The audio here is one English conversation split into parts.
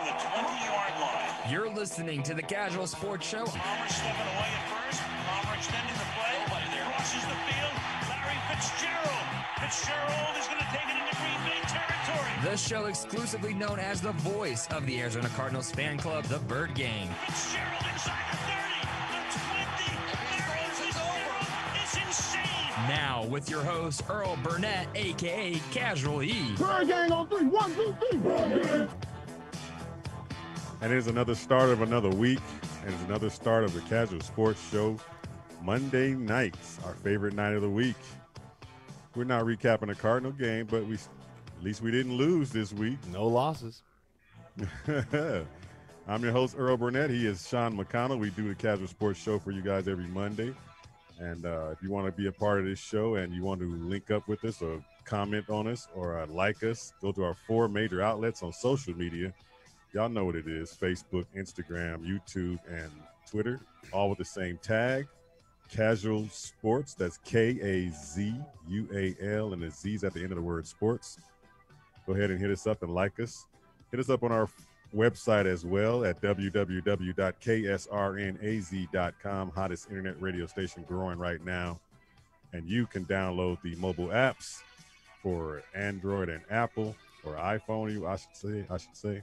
the 20-yard line. You're listening to the Kazual Sportz Show. Palmer stepping away at first. Palmer extending the play. Crosses the field. Larry Fitzgerald. Fitzgerald is going to take it into Green Bay territory. The show exclusively known as the voice of the Arizona Cardinals fan club, the Bird Gang. Fitzgerald inside the 30, the 20. Larry Fitzgerald is insane. Now with your host, Earl Burnett, a.k.a. Casual E. Bird Gang on 3, 1, 2, 3, Bird Gang. And it's another start of another week, and it's another start of the Kazual Sportz Show. Monday nights, our favorite night of the week. We're not recapping a Cardinal game, but at least we didn't lose this week. No losses. I'm your host, Earl Burnett. He is Sean McConnell. We do the Kazual Sportz Show for you guys every Monday. And if you want to be a part of this show and you want to link up with us or comment on us or like us, go to our 4 major outlets on social media. Y'all know what it is: Facebook, Instagram, YouTube, and Twitter, all with the same tag, Kazual Sportz. That's Kazual, and the Z's at the end of the word sports. Go ahead and hit us up and like us. Hit us up on our website as well at www.ksrnaz.com, hottest internet radio station growing right now. And you can download the mobile apps for Android and Apple, or iPhone, I should say,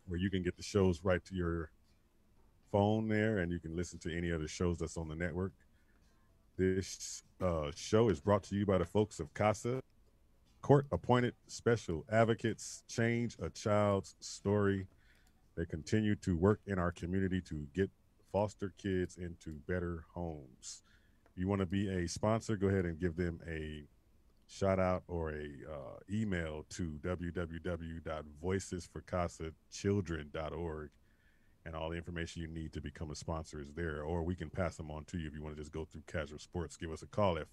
where you can get the shows right to your phone there, and you can listen to any other shows that's on the network. This show is brought to you by the folks of CASA, court-appointed special advocates. Change a child's story. They continue to work in our community to get foster kids into better homes. If you want to be a sponsor, go ahead and give them a shout out or a email to www.voicesforcasachildren.org, and all the information you need to become a sponsor is there, or we can pass them on to you if you want to just go through Kazual Sportz. Give us a call at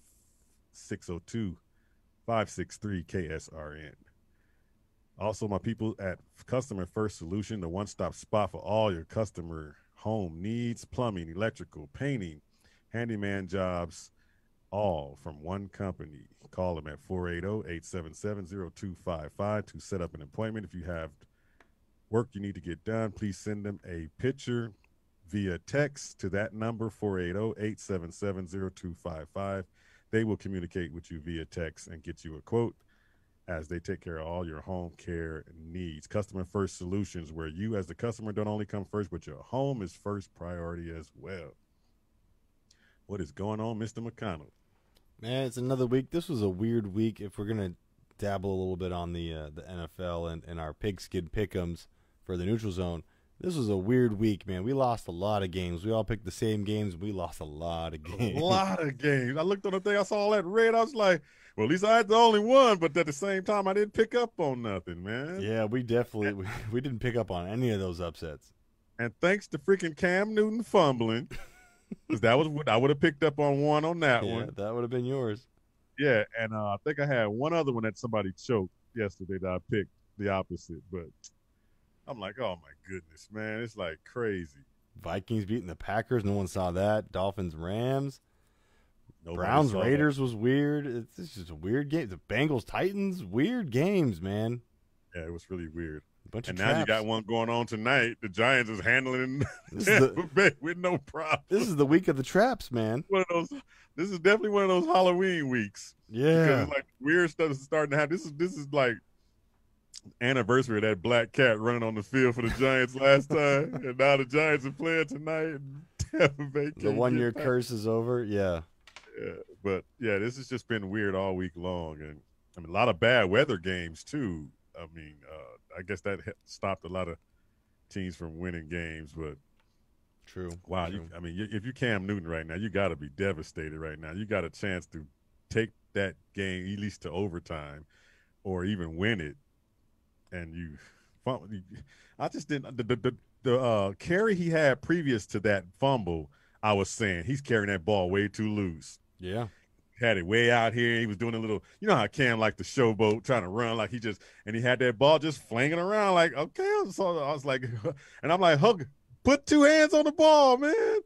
602-563-KSRN. Also, my people at Customer First Solution, the one-stop spot for all your customer home needs: plumbing, electrical, painting, handyman jobs, all from one company. Call them at 480-877-0255 to set up an appointment. If you have work you need to get done, please send them a picture via text to that number, 480-877-0255. They will communicate with you via text and get you a quote as they take care of all your home care needs. Customer First Solutions, where you as the customer don't only come first, but your home is first priority as well. What is going on, Mr. McConnell? Man, it's another week. This was a weird week. If we're going to dabble a little bit on the NFL and our pigskin pick'ems for the neutral zone, this was a weird week, man. We lost a lot of games. We all picked the same games. We lost a lot of games. A lot of games. I looked on the thing. I saw all that red. I was like, well, at least I had the only one. But at the same time, I didn't pick up on nothing, man. Yeah, we definitely we didn't pick up on any of those upsets. And thanks to freaking Cam Newton fumbling, because that was what I would have picked up on one on that one. That would have been yours. Yeah, and I think I had one other one that somebody choked yesterday that I picked the opposite. But I'm like, oh, my goodness, man. It's like crazy. Vikings beating the Packers. No one saw that. Dolphins, Rams. Nobody Browns, saw Raiders that. was weird. It's just a weird game. The Bengals, Titans, weird games, man. Yeah, it was really weird. Bunch And of now traps. you got one going on tonight. The Giants is handling This it with no problem. This is the week of the traps, man. This is definitely one of those Halloween weeks. Because Yeah. it's like weird stuff is starting to happen. This is like anniversary of that black cat running on the field for the Giants last time, and now the Giants are playing tonight. And Tampa Bay The can't 1 get year back. curse is over. Yeah. Yeah, but yeah, this has just been weird all week long, and I mean a lot of bad weather games too. I mean, I guess that stopped a lot of teams from winning games, but True. wow, True. if you Cam Newton right now, you got to be devastated right now. You got a chance to take that game at least to overtime, or even win it, and I just didn't the carry he had previous to that fumble. I was saying he's carrying that ball way too loose. Yeah. Had it way out here. He was doing a little, you know how Cam like the showboat, trying to run like and he had that ball just flinging around like, okay. So I was like, and I'm like, put 2 hands on the ball, man.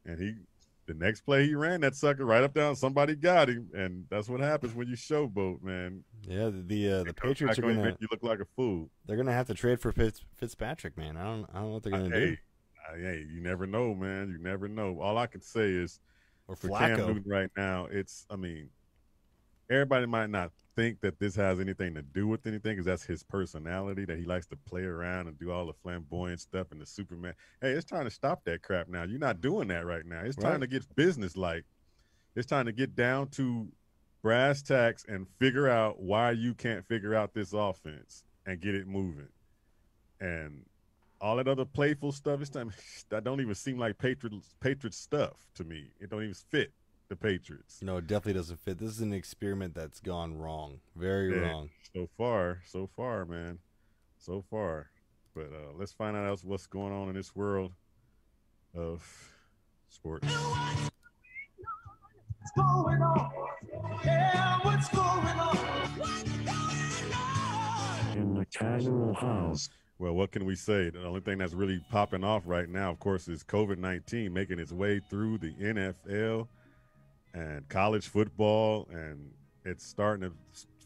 And the next play he ran that sucker right up down. Somebody got him, and that's what happens when you showboat, man. Yeah, the Patriots are gonna make you look like a fool. They're gonna have to trade for Fitzpatrick, man. I don't know what they're gonna do. Hey, you never know, man. You never know. All I can say is, Or for Flacco. Cam Newton right now, everybody might not think that this has anything to do with anything because that's his personality, that he likes to play around and do all the flamboyant stuff and the Superman. Hey, it's time to stop that crap now. You're not doing that right now. It's time to get business-like. It's time to get down to brass tacks and figure out why you can't figure out this offense and get it moving. And all that other playful stuff, that don't even seem like Patriots stuff to me. It don't even fit the Patriots. No, it definitely doesn't fit. This is an experiment that's gone wrong. Very wrong. So far, man. So far. But let's find out what's going on in this world of sports. What's going on? Yeah, what's going on? What's going on? In the casual house. Well, what can we say? The only thing that's really popping off right now, of course, is COVID-19 making its way through the NFL and college football, and it's starting to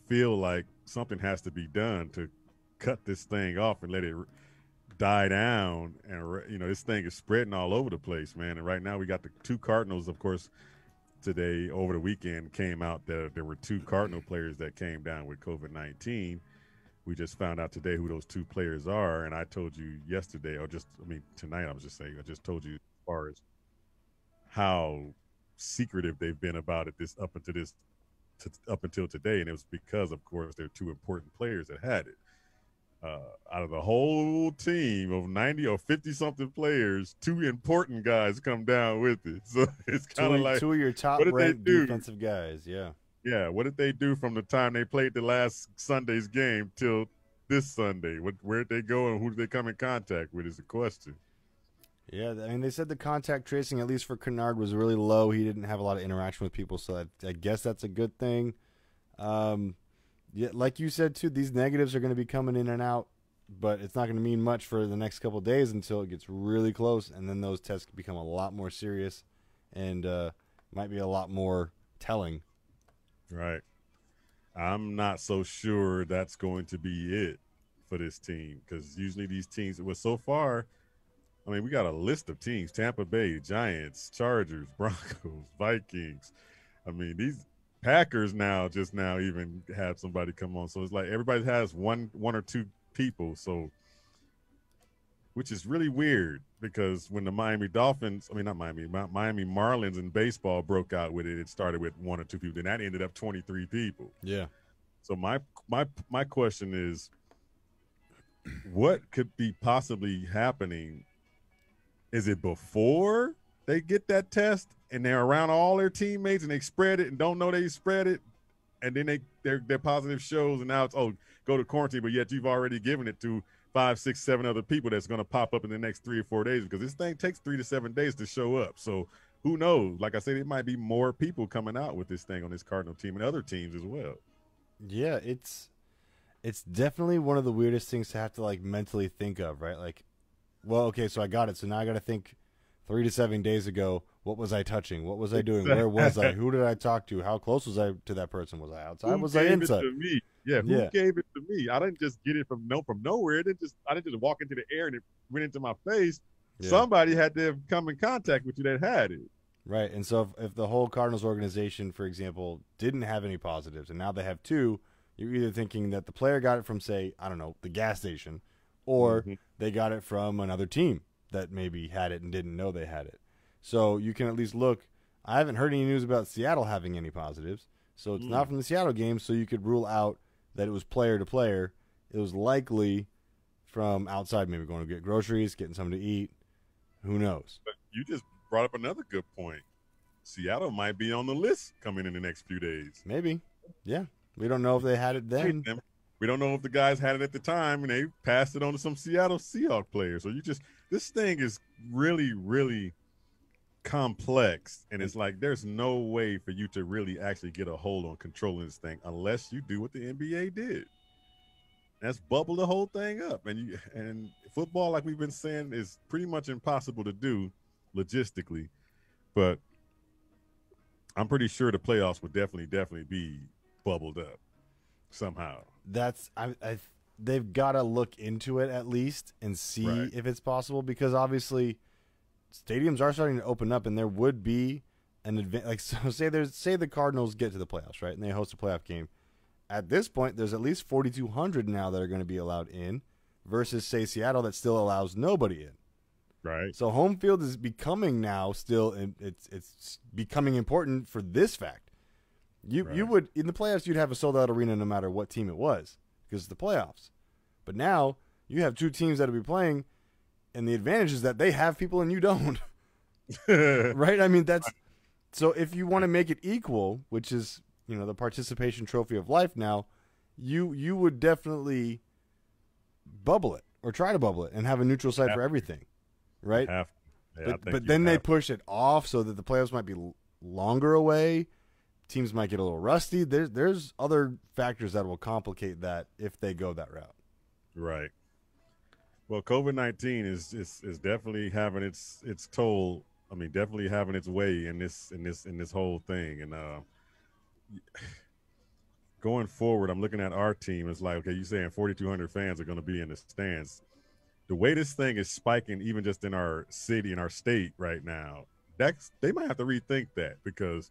feel like something has to be done to cut this thing off and let it die down. And, this thing is spreading all over the place, man. And right now we got the two Cardinals, of course, today over the weekend came out that there were two Cardinal players that came down with COVID-19. We just found out today who those two players are, and I told you yesterday, tonight I was just saying, I just told you as far as how secretive they've been about it up until today, and it was because, of course, they're two important players that had it. Out of the whole team of 90 or 50-something players, two important guys come down with it. So it's kind of like two of your top-ranked defensive guys, yeah. Yeah, what did they do from the time they played the last Sunday's game till this Sunday? Where'd they go and who did they come in contact with is the question. Yeah, they said the contact tracing, at least for Kennard, was really low. He didn't have a lot of interaction with people, so I guess that's a good thing. Yeah, like you said, too, these negatives are going to be coming in and out, but it's not going to mean much for the next couple of days until it gets really close, and then those tests become a lot more serious and might be a lot more telling. Right. I'm not so sure that's going to be it for this team because usually these teams, so far, we got a list of teams: Tampa Bay, Giants, Chargers, Broncos, Vikings. These Packers just now even had somebody come on. So it's like everybody has one or two people. So, which is really weird because when the Miami Marlins in baseball broke out with it, it started with one or two people. Then that ended up 23 people. Yeah. So my question is, what could be possibly happening? Is it before they get that test and they're around all their teammates and they spread it and don't know they spread it, and then their positive shows and now it's go to quarantine, but yet you've already given it to 5, 6, 7 other people that's going to pop up in the next 3 or 4 days because this thing takes 3 to 7 days to show up. So who knows? Like I said, it might be more people coming out with this thing on this Cardinal team and other teams as well. Yeah, it's definitely one of the weirdest things to have to mentally think of, right? Like, well, okay, so I got it. So now I got to think 3 to 7 days ago, what was I touching? What was I doing? Where was I? Who did I talk to? How close was I to that person? Was I outside? Was I inside? It to me? Yeah, who gave it to me? I didn't just get it from nowhere. I didn't just walk into the air and it went into my face. Yeah. Somebody had to have come in contact with you that had it. Right, and so if the whole Cardinals organization, for example, didn't have any positives, and now they have two, you're either thinking that the player got it from, say, I don't know, the gas station, or they got it from another team that maybe had it and didn't know they had it. So you can at least look. I haven't heard any news about Seattle having any positives, so it's not from the Seattle game, so you could rule out that it was player to player. It was likely from outside, maybe going to get groceries, getting something to eat. Who knows? But you just brought up another good point. Seattle might be on the list coming in the next few days. Maybe. Yeah. We don't know if they had it then. We don't know if the guys had it at the time and they passed it on to some Seattle Seahawks players. So this thing is really, really complex. And it's like there's no way for you to really actually get a hold on controlling this thing unless you do what the NBA did. That's bubble the whole thing up. And football, like we've been saying, is pretty much impossible to do logistically. But I'm pretty sure the playoffs would definitely be bubbled up somehow. They've got to look into it at least and see if it's possible, because obviously stadiums are starting to open up, and there would be an advantage. Like, so say the Cardinals get to the playoffs, right, and they host a playoff game. At this point, there's at least 4,200 now that are going to be allowed in, versus say Seattle that still allows nobody in. Right. So home field is becoming now still, it's becoming important for this fact. You would, in the playoffs, you'd have a sold out arena no matter what team it was, because it's the playoffs. But now you have two teams that will be playing, and the advantage is that they have people and you don't. Right? I mean, so if you want to make it equal, which is, the participation trophy of life now, you would definitely bubble it or try to bubble it and have a neutral site for everything. Right? But then they push it off so that the playoffs might be longer away. Teams might get a little rusty. There's other factors that will complicate that if they go that route. Right. Well, COVID-19 is definitely having its toll. I mean, definitely having its way in this whole thing. And going forward, I'm looking at our team. It's like, okay, you're saying 4,200 fans are going to be in the stands. The way this thing is spiking, even just in our city, in our state right now, they might have to rethink that, because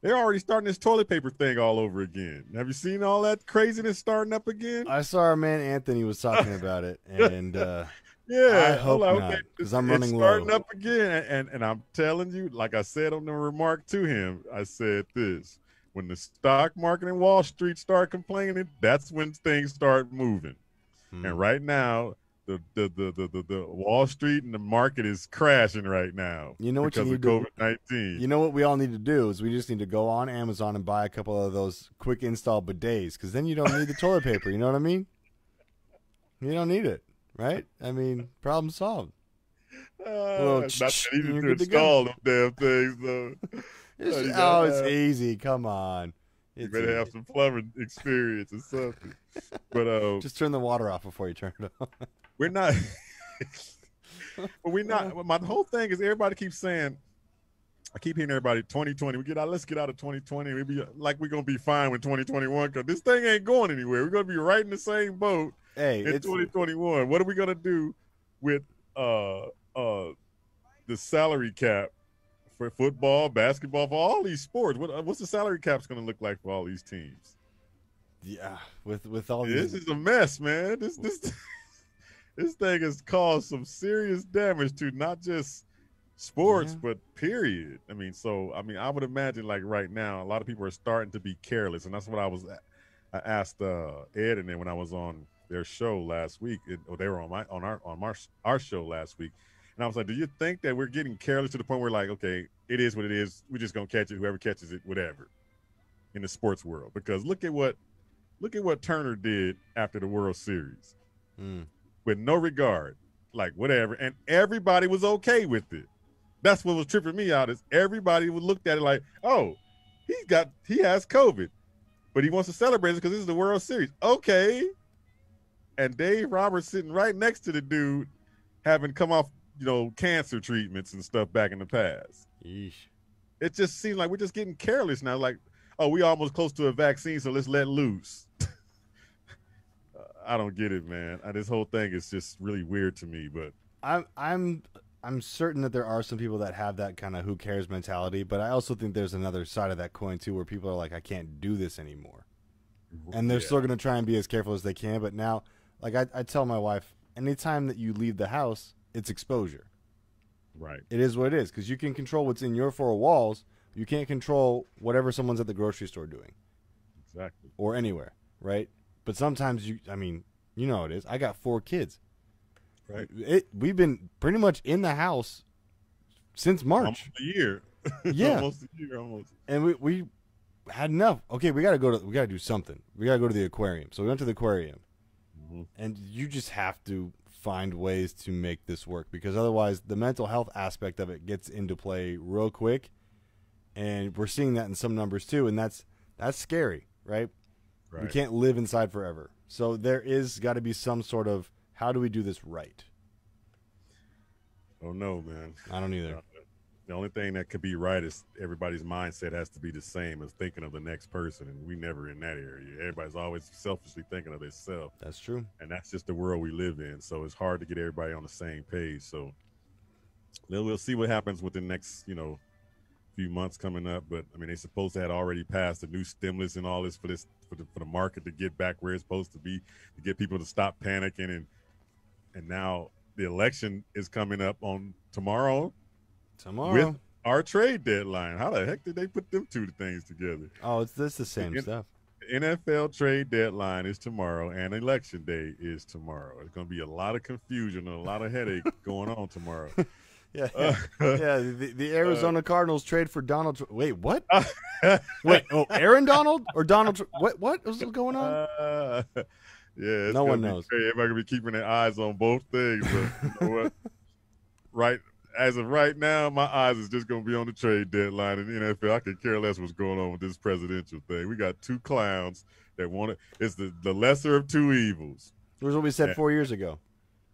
they're already starting this toilet paper thing all over again. Have you seen all that craziness starting up again? I saw our man Anthony was talking about it, and yeah, I hope not, because I'm running low. It's starting up again, and I'm telling you, like I said on the remark to him, I said this: when the stock market and Wall Street start complaining, that's when things start moving. And right now, the Wall Street and the market is crashing right now. You know what you need because of COVID-19. You know what we all need to do is we just need to go on Amazon and buy a couple of those quick install bidets, because then you don't need the toilet paper. You know what I mean? You don't need it, right? I mean, problem solved. Not that easy to install them damn things, though. It's easy. Come on. You better have some plumbing experience or something. But just turn the water off before you turn it on. We're not. But we're not. My whole thing is everybody keeps saying. I keep hearing everybody 2020. Let's get out of 2020. We be like we're gonna be fine with 2021, because this thing ain't going anywhere. We're gonna be right in the same boat in 2021. What are we gonna do with the salary cap for football, basketball, for all these sports? What's the salary cap's gonna look like for all these teams? Yeah, with all this is a mess, man. This thing has caused some serious damage to not just sports, but period. I mean, I would imagine, like, right now, a lot of people are starting to be careless, and that's what I asked Ed and then when I was on their show last week, or they were on our show last week, and I was like, do you think that we're getting careless to the point where, like, okay, it is what it is, we're just gonna catch it, whoever catches it, whatever, in the sports world? Because look at what Turner did after the World Series. With no regard, like, whatever, and everybody was okay with it. That's what was tripping me out, is everybody would looked at it like, oh, he has COVID, but he wants to celebrate it because this is the World Series. Okay. And Dave Roberts sitting right next to the dude having come off, cancer treatments and stuff back in the past. Yeesh. It just seems like we're just getting careless now. Like, oh, we almost close to a vaccine, so let's let loose. I don't get it, man. This whole thing is just really weird to me. But I'm certain that there are some people that have that kind of who cares mentality, but I also think there's another side of that coin too, where people are like, I can't do this anymore, and they're still going to try and be as careful as they can. But now, like I tell my wife, anytime that you leave the house, it's exposure. Right. It is what it is, because you can control what's in your four walls. You can't control whatever someone's at the grocery store doing. Exactly. Or anywhere, right? But sometimes you know how it is. I got 4 kids. Right. We've been pretty much in the house since March. Almost a year. Yeah. Almost a year, almost. And we had enough. Okay, we got to do something. We got to go to the aquarium. So we went to the aquarium. Mm-hmm. And you just have to find ways to make this work, because otherwise the mental health aspect of it gets into play real quick. And we're seeing that in some numbers too, and that's scary, right? We can't live inside forever. So there is got to be some sort of, how do we do this right? Oh, no, man. I don't either. The only thing that could be right is everybody's mindset has to be the same as thinking of the next person, and we never in that area. Everybody's always selfishly thinking of themselves. That's true. And that's just the world we live in. So it's hard to get everybody on the same page. So we'll see what happens with the next, few months coming up. But I mean, they're supposed to have already passed the new stimulus and all this for the market to get back where it's supposed to be, to get people to stop panicking. And now the election is coming up on tomorrow. With our trade deadline. How the heck did they put them two things together? Oh, it's the same stuff. NFL trade deadline is tomorrow, and election day is tomorrow. It's going to be a lot of confusion and a lot of headache going on tomorrow. Yeah. The Arizona Cardinals trade for Donald Trump. Wait, what? Wait, Aaron Donald or Donald Trump? What was going on? Yeah, no one knows. Everybody going to be keeping their eyes on both things. But you know what? Right. As of right now, my eyes is just going to be on the trade deadline in the NFL. I could care less what's going on with this presidential thing. We got two clowns that want it. It's the lesser of two evils. It was what we said 4 years ago.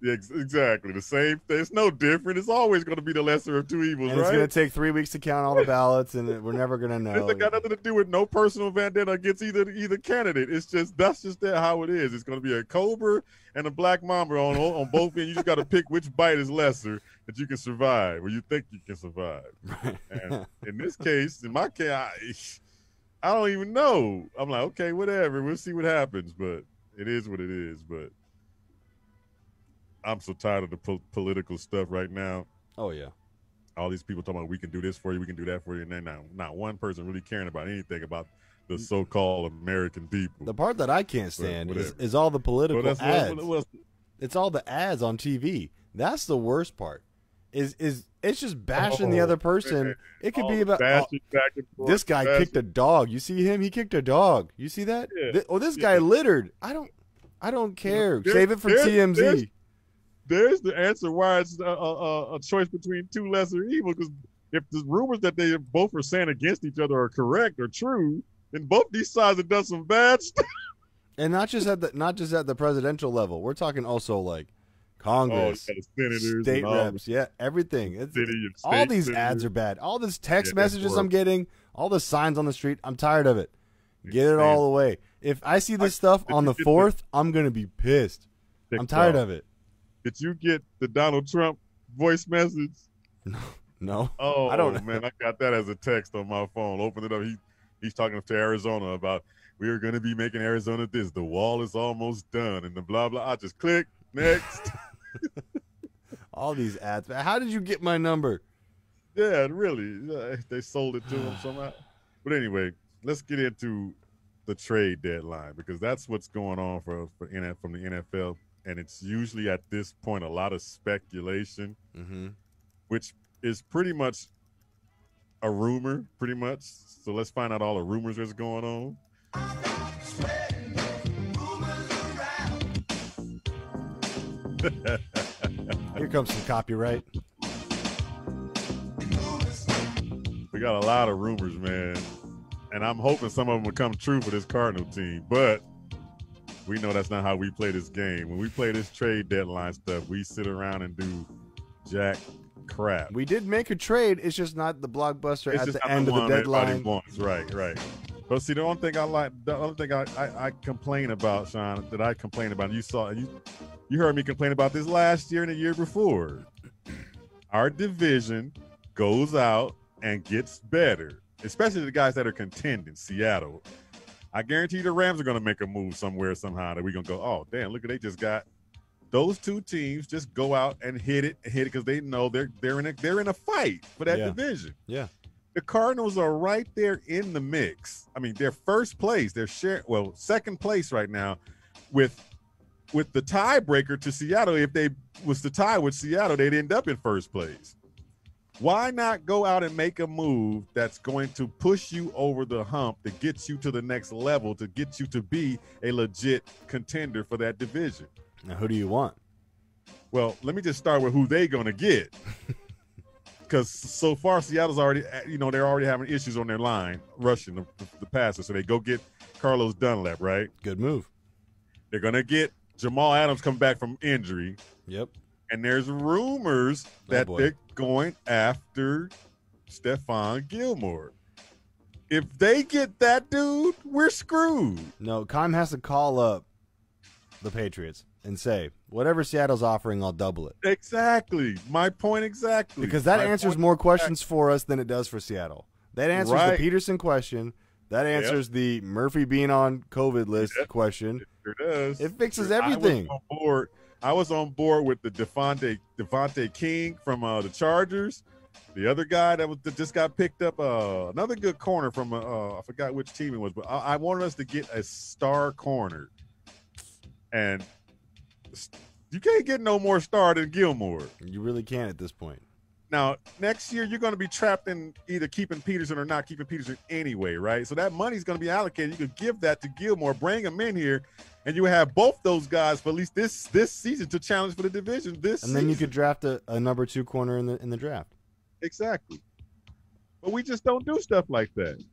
Yeah, exactly. The same thing. It's no different. It's always going to be the lesser of two evils, and right? It's going to take 3 weeks to count all the ballots, and we're never going to know. It's got nothing to do with no personal vendetta against either candidate. That's just how it is. It's going to be a cobra and a black mamba on both ends. You just got to pick which bite is lesser that you can survive, or you think you can survive. Right. And in this case, in my case, I don't even know. I'm like, okay, whatever. We'll see what happens, but it is what it is. But I'm so tired of the political stuff right now. Oh, yeah. All these people talking about we can do this for you, we can do that for you, and then not one person really caring about anything about the so-called American people. The part that I can't stand is all the political ads. It's all the ads on TV. That's the worst part. Is it's just bashing the other person. Man. It could be about this guy kicked a dog. You see him? He kicked a dog. You see that? Yeah. This guy littered. I don't care. Save it for TMZ. There's the answer why it's a choice between two lesser evils. Because if the rumors that they both are saying against each other are correct or true, then both these sides have done some bad stuff. And not just at the presidential level. We're talking also like Congress, senators, state reps, everything. All these ads are bad. All this text messages I'm getting, all the signs on the street, I'm tired of it. Get it all away. If I see this stuff on the 4th, I'm gonna be pissed. I'm tired of it. Did you get the Donald Trump voice message? No. Oh, I don't. Man, I got that as a text on my phone. Opened it up. He's talking to Arizona about we are going to be making Arizona this. The wall is almost done, and the blah blah. I just click next. All these ads. How did you get my number? Yeah, really. They sold it to him somehow. But anyway, let's get into the trade deadline because that's what's going on from the NFL. And it's usually at this point a lot of speculation, which is pretty much a rumor, pretty much. So let's find out all the rumors that's going on. Here comes some copyright. We got a lot of rumors, man. And I'm hoping some of them will come true for this Cardinal team. But we know that's not how we play this game. When we play this trade deadline stuff, we sit around and do jack crap. We did make a trade. It's just not the blockbuster at the end of the deadline. Right. But see, the only thing I complain about, Sean, you heard me complain about this last year and the year before. Our division goes out and gets better, especially the guys that are contending. Seattle. I guarantee the Rams are going to make a move somewhere, somehow, that we're going to go, oh, damn, look at they just got those two teams just go out and hit it because they know they're in a fight for that division. Yeah. The Cardinals are right there in the mix. I mean, they're first place. They're second place right now with the tiebreaker to Seattle. If they was to tie with Seattle, they'd end up in first place. Why not go out and make a move that's going to push you over the hump, to get you to the next level, to get you to be a legit contender for that division? Now, who do you want? Well, let me just start with who they going to get. Because so far, Seattle's already, they're already having issues on their line, rushing the passer. So they go get Carlos Dunlap, right? Good move. They're going to get Jamal Adams come back from injury. Yep. And there's rumors that they're going after Stephon Gilmore. If they get that dude, we're screwed. No, Keim has to call up the Patriots and say, whatever Seattle's offering, I'll double it. Exactly. My point exactly. Because that answers more questions for us than it does for Seattle. That answers the Peterson question. That answers the Murphy being on COVID list question. It sure does. It fixes everything. I was on board with the Devontae King from the Chargers. The other guy that just got picked up, another good corner from I forgot which team it was, but I wanted us to get a star corner, and you can't get no more star than Gilmore. You really can't at this point. Now, next year you're going to be trapped in either keeping Peterson or not keeping Peterson anyway, right? So that money's going to be allocated. You could give that to Gilmore, bring him in here, and you have both those guys for at least this season to challenge for the division. And then you could draft a number 2 corner in the draft. Exactly. But we just don't do stuff like that.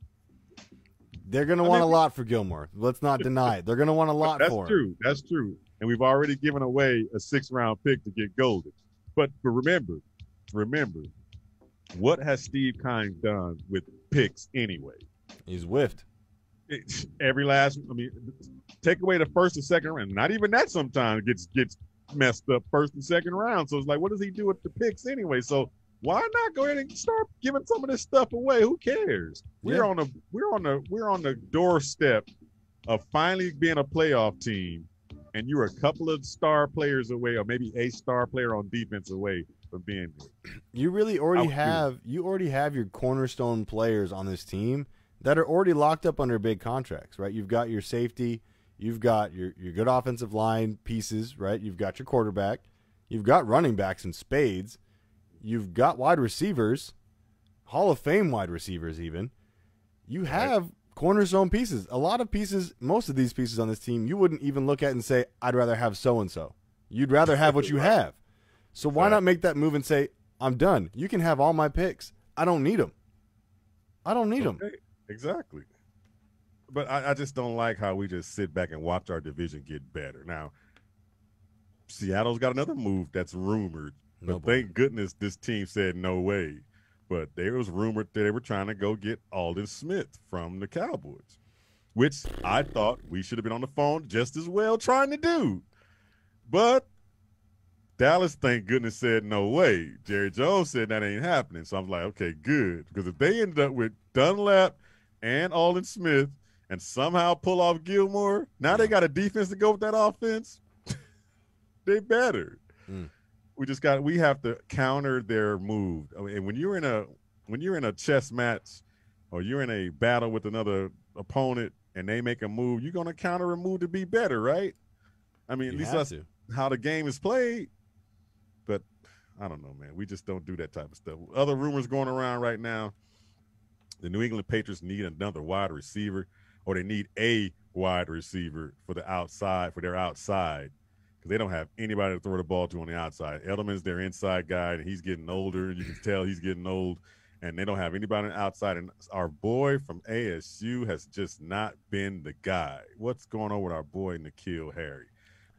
They're going to want a lot for Gilmore. Let's not deny it. They're going to want a lot for him. That's true. And we've already given away a 6th-round pick to get Golden. But remember, what has Steve Keim done with picks anyway? He's whiffed. Take away the 1st and 2nd round. Not even that sometimes gets messed up 1st and 2nd round. So it's like, what does he do with the picks anyway? So why not go ahead and start giving some of this stuff away? Who cares? We're on the doorstep of finally being a playoff team, and you're a couple of star players away, or maybe a star player on defense away from being here. You already have your cornerstone players on this team that are already locked up under big contracts, right? You've got your safety, you've got your good offensive line pieces, right? You've got your quarterback, you've got running backs in spades. You've got wide receivers, Hall of Fame wide receivers even. You have cornerstone pieces. A lot of pieces, most of these pieces on this team, you wouldn't even look at and say, I'd rather have so-and-so. You'd rather have what you have. So why not make that move and say, I'm done. You can have all my picks. I don't need them. Exactly. But I just don't like how we just sit back and watch our division get better. Now, Seattle's got another move that's rumored. But thank goodness this team said no way. But there was rumored that they were trying to go get Aldon Smith from the Cowboys, which I thought we should have been on the phone just as well trying to do. But Dallas, thank goodness, said no way. Jerry Jones said that ain't happening. So I'm like, okay, good. Because if they ended up with Dunlap and Aldon Smith and somehow pull off Gilmore, now they got a defense to go with that offense. They better. We have to counter their move. I mean, when you're in a chess match or you're in a battle with another opponent and they make a move, you're gonna counter a move to be better, right? I mean, at least that's how the game is played. But I don't know, man. We just don't do that type of stuff. Other rumors going around right now: the New England Patriots need another wide receiver, or they need a wide receiver for their outside. Because they don't have anybody to throw the ball to on the outside. Edelman's their inside guy, and he's getting older. You can tell he's getting old, and they don't have anybody on the outside. And our boy from ASU has just not been the guy. What's going on with our boy N'Keal Harry?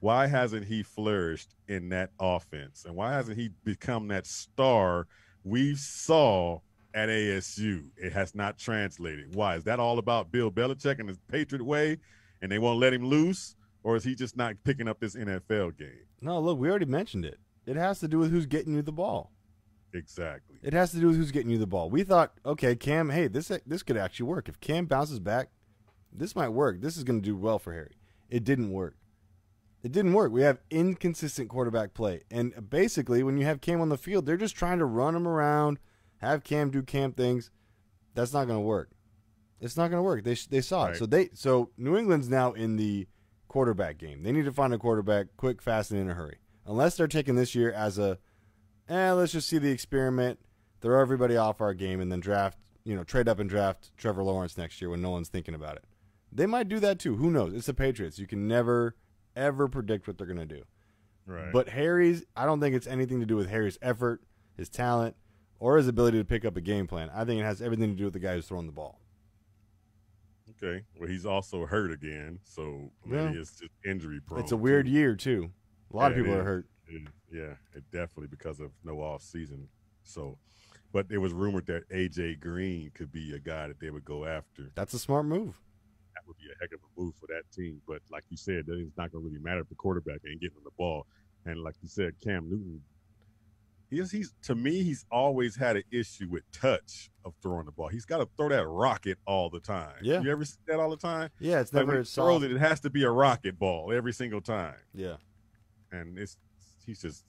Why hasn't he flourished in that offense? And why hasn't he become that star we saw at ASU? It has not translated. Why? Is that all about Bill Belichick and his Patriot way, and they won't let him loose? Or is he just not picking up this NFL game? No, look, we already mentioned it. It has to do with who's getting you the ball. Exactly. It has to do with who's getting you the ball. We thought, okay, Cam, hey, this could actually work. If Cam bounces back, this might work. This is going to do well for Harry. It didn't work. We have inconsistent quarterback play. And basically, when you have Cam on the field, they're just trying to run him around, have Cam do Cam things. That's not going to work. It's not going to work. They saw it. So New England's now in the quarterback game. They need to find a quarterback quick, fast, and in a hurry. Unless they're taking this year as let's just see the experiment, throw everybody off our game, and then trade up and draft Trevor Lawrence next year when no one's thinking about it. They might do that too. Who knows? It's the Patriots. You can never, ever predict what they're going to do. Right. But I don't think it's anything to do with Harry's effort, his talent, or his ability to pick up a game plan. I think it has everything to do with the guy who's throwing the ball. Okay. Well, he's also hurt again, so maybe it's just injury prone. It's a weird year too. A lot of people are hurt. It definitely because of no off season. So, But it was rumored that A.J. Green could be a guy that they would go after. That's a smart move. That would be a heck of a move for that team. But like you said, it's not going to really matter if the quarterback ain't getting on the ball. And like you said, Cam Newton, he's to me, he's always had an issue with touch of throwing the ball. He's got to throw that rocket all the time. Yeah. You ever see that all the time? Yeah, it's Like never when he as throws soft. it has to be a rocket ball every single time. Yeah. And he's just,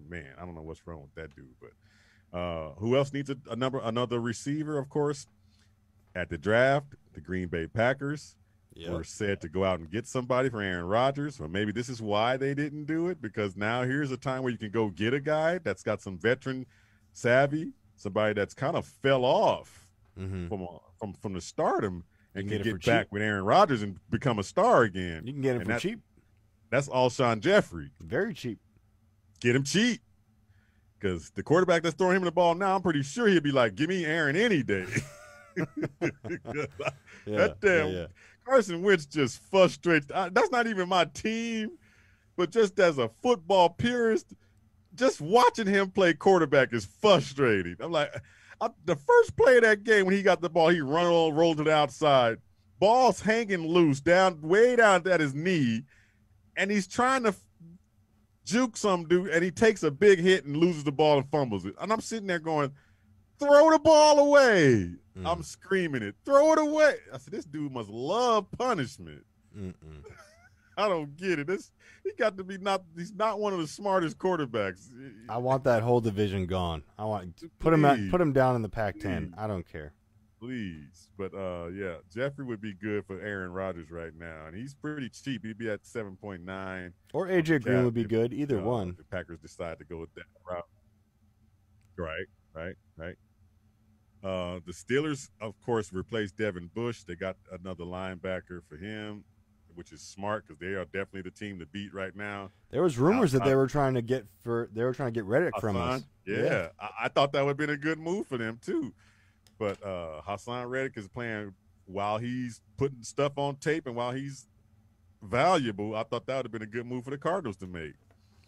man, I don't know what's wrong with that dude. But who else needs another receiver? Of course, at the draft, the Green Bay Packers were said to go out and get somebody for Aaron Rodgers. Or maybe this is why they didn't do it, because now here's a time where you can go get a guy that's got some veteran savvy, somebody that's kind of fell off from the stardom, and can get back with Aaron Rodgers and become a star again. You can get him for cheap. That's Earl Sean Jeffrey. Very cheap. Get him cheap. Because the quarterback that's throwing him the ball now, I'm pretty sure he'd be like, give me Aaron any day. That damn Carson Wentz just frustrates. That's not even my team, but just as a football purist, just watching him play quarterback is frustrating. I'm like, the first play of that game when he got the ball, he rolled to the outside, ball's hanging loose way down at his knee, and he's trying to juke some dude, and he takes a big hit and loses the ball and fumbles it. And I'm sitting there going, throw the ball away. I'm screaming it. Throw it away. I said, this dude must love punishment. I don't get it. He got to be he's not one of the smartest quarterbacks. I want that whole division gone. I want put him down in the Pac-10. I don't care. Please. But yeah, Jeffrey would be good for Aaron Rodgers right now. And he's pretty cheap. He'd be at 7.9. Or AJ Green would be good. Either one. The Packers decide to go with that route. Right. The Steelers, of course, replaced Devin Bush. They got another linebacker for him, which is smart because they are definitely the team to beat right now. There was rumors that they were trying to get Reddick from us. Yeah. I thought that would have been a good move for them too. But Hassan Reddick is playing while he's putting stuff on tape and while he's valuable. I thought that would have been a good move for the Cardinals to make.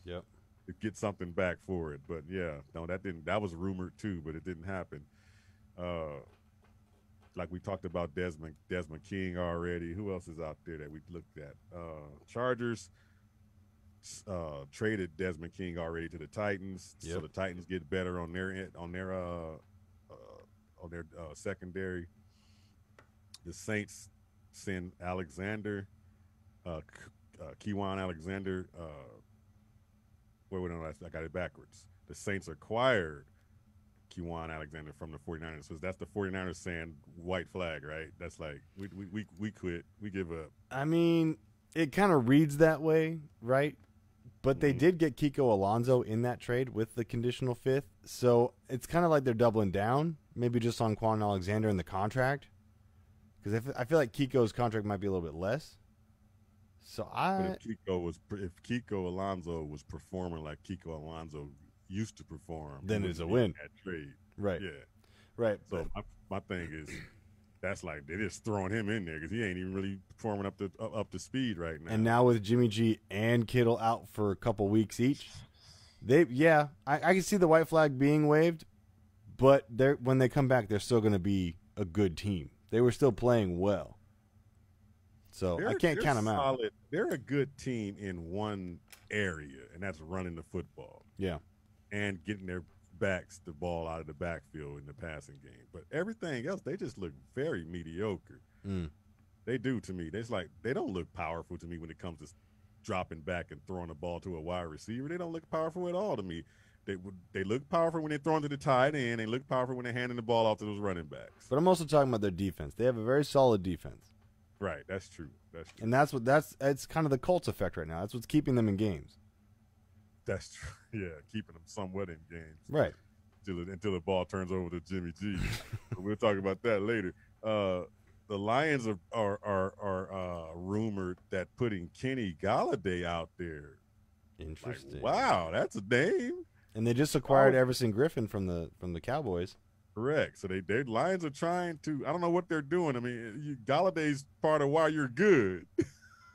Yep. To get something back for it. But yeah, no, that was rumored too, but it didn't happen. Like we talked about Desmond King already. Who else is out there that we looked at? Chargers traded Desmond King already to the Titans, so the Titans get better on their secondary. The Saints send Alexander, Kewan Alexander. I got it backwards. The Saints acquired Kewan Alexander from the 49ers. So that's the 49ers saying white flag, right? That's like, we quit. We give up. I mean, it kind of reads that way, right? But they did get Kiko Alonso in that trade with the conditional fifth. So it's kind of like they're doubling down, maybe just on Quan Alexander in the contract. Because I feel like Kiko's contract might be a little bit less. So But if Kiko Alonso was performing like Kiko Alonso used to perform, then it's a win. That trade. Right. Yeah. Right. So my thing is, that's like they're just throwing him in there because he ain't even really performing up to speed right now. And now with Jimmy G and Kittle out for a couple weeks each, I can see the white flag being waved, but when they come back, they're still going to be a good team. They were still playing well. So I can't count them out. They're a good team in one area, and that's running the football. Yeah. And getting their backs the ball out of the backfield in the passing game. But everything else, they just look very mediocre. They do to me. They don't look powerful to me when it comes to dropping back and throwing the ball to a wide receiver. They don't look powerful at all to me. They look powerful when they're throwing to the tight end. They look powerful when they're handing the ball off to those running backs. But I'm also talking about their defense. They have a very solid defense. Right, that's true. And it's kind of the Colts effect right now. That's what's keeping them in games. That's true. Yeah, keeping them somewhat in games. Right. Until the ball turns over to Jimmy G. We'll talk about that later. The Lions are rumored that putting Kenny Galladay out there. Interesting. Wow, that's a name. And they just acquired Everson Griffin from the Cowboys. Correct. So they Lions are trying to. I don't know what they're doing. I mean, Galladay's part of why you're good.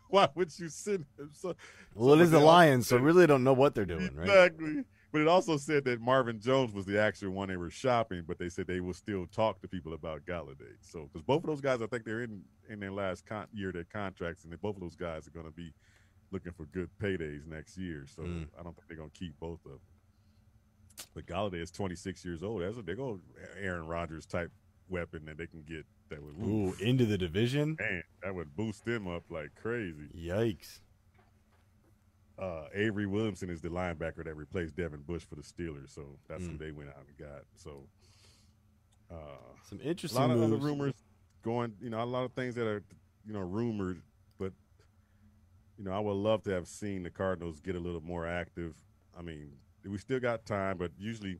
Why would you send him? It is the Lions, so really don't know what they're doing, right? Exactly. But it also said that Marvin Jones was the actual one they were shopping, but they said they will still talk to people about Galladay. So, because both of those guys, I think they're in their last year of their contracts, and both of those guys are going to be looking for good paydays next year. So, I don't think they're going to keep both of them. But Galladay is 26 years old. They're going Aaron Rodgers type weapon that they can get that would into the division. Man, that would boost them up like crazy. Yikes. Avery Williamson is the linebacker that replaced Devin Bush for the Steelers, so that's who they went out and got. So, some interesting a lot moves. of other rumors going. A lot of things that are, rumored. But, I would love to have seen the Cardinals get a little more active. I mean, we still got time, but usually,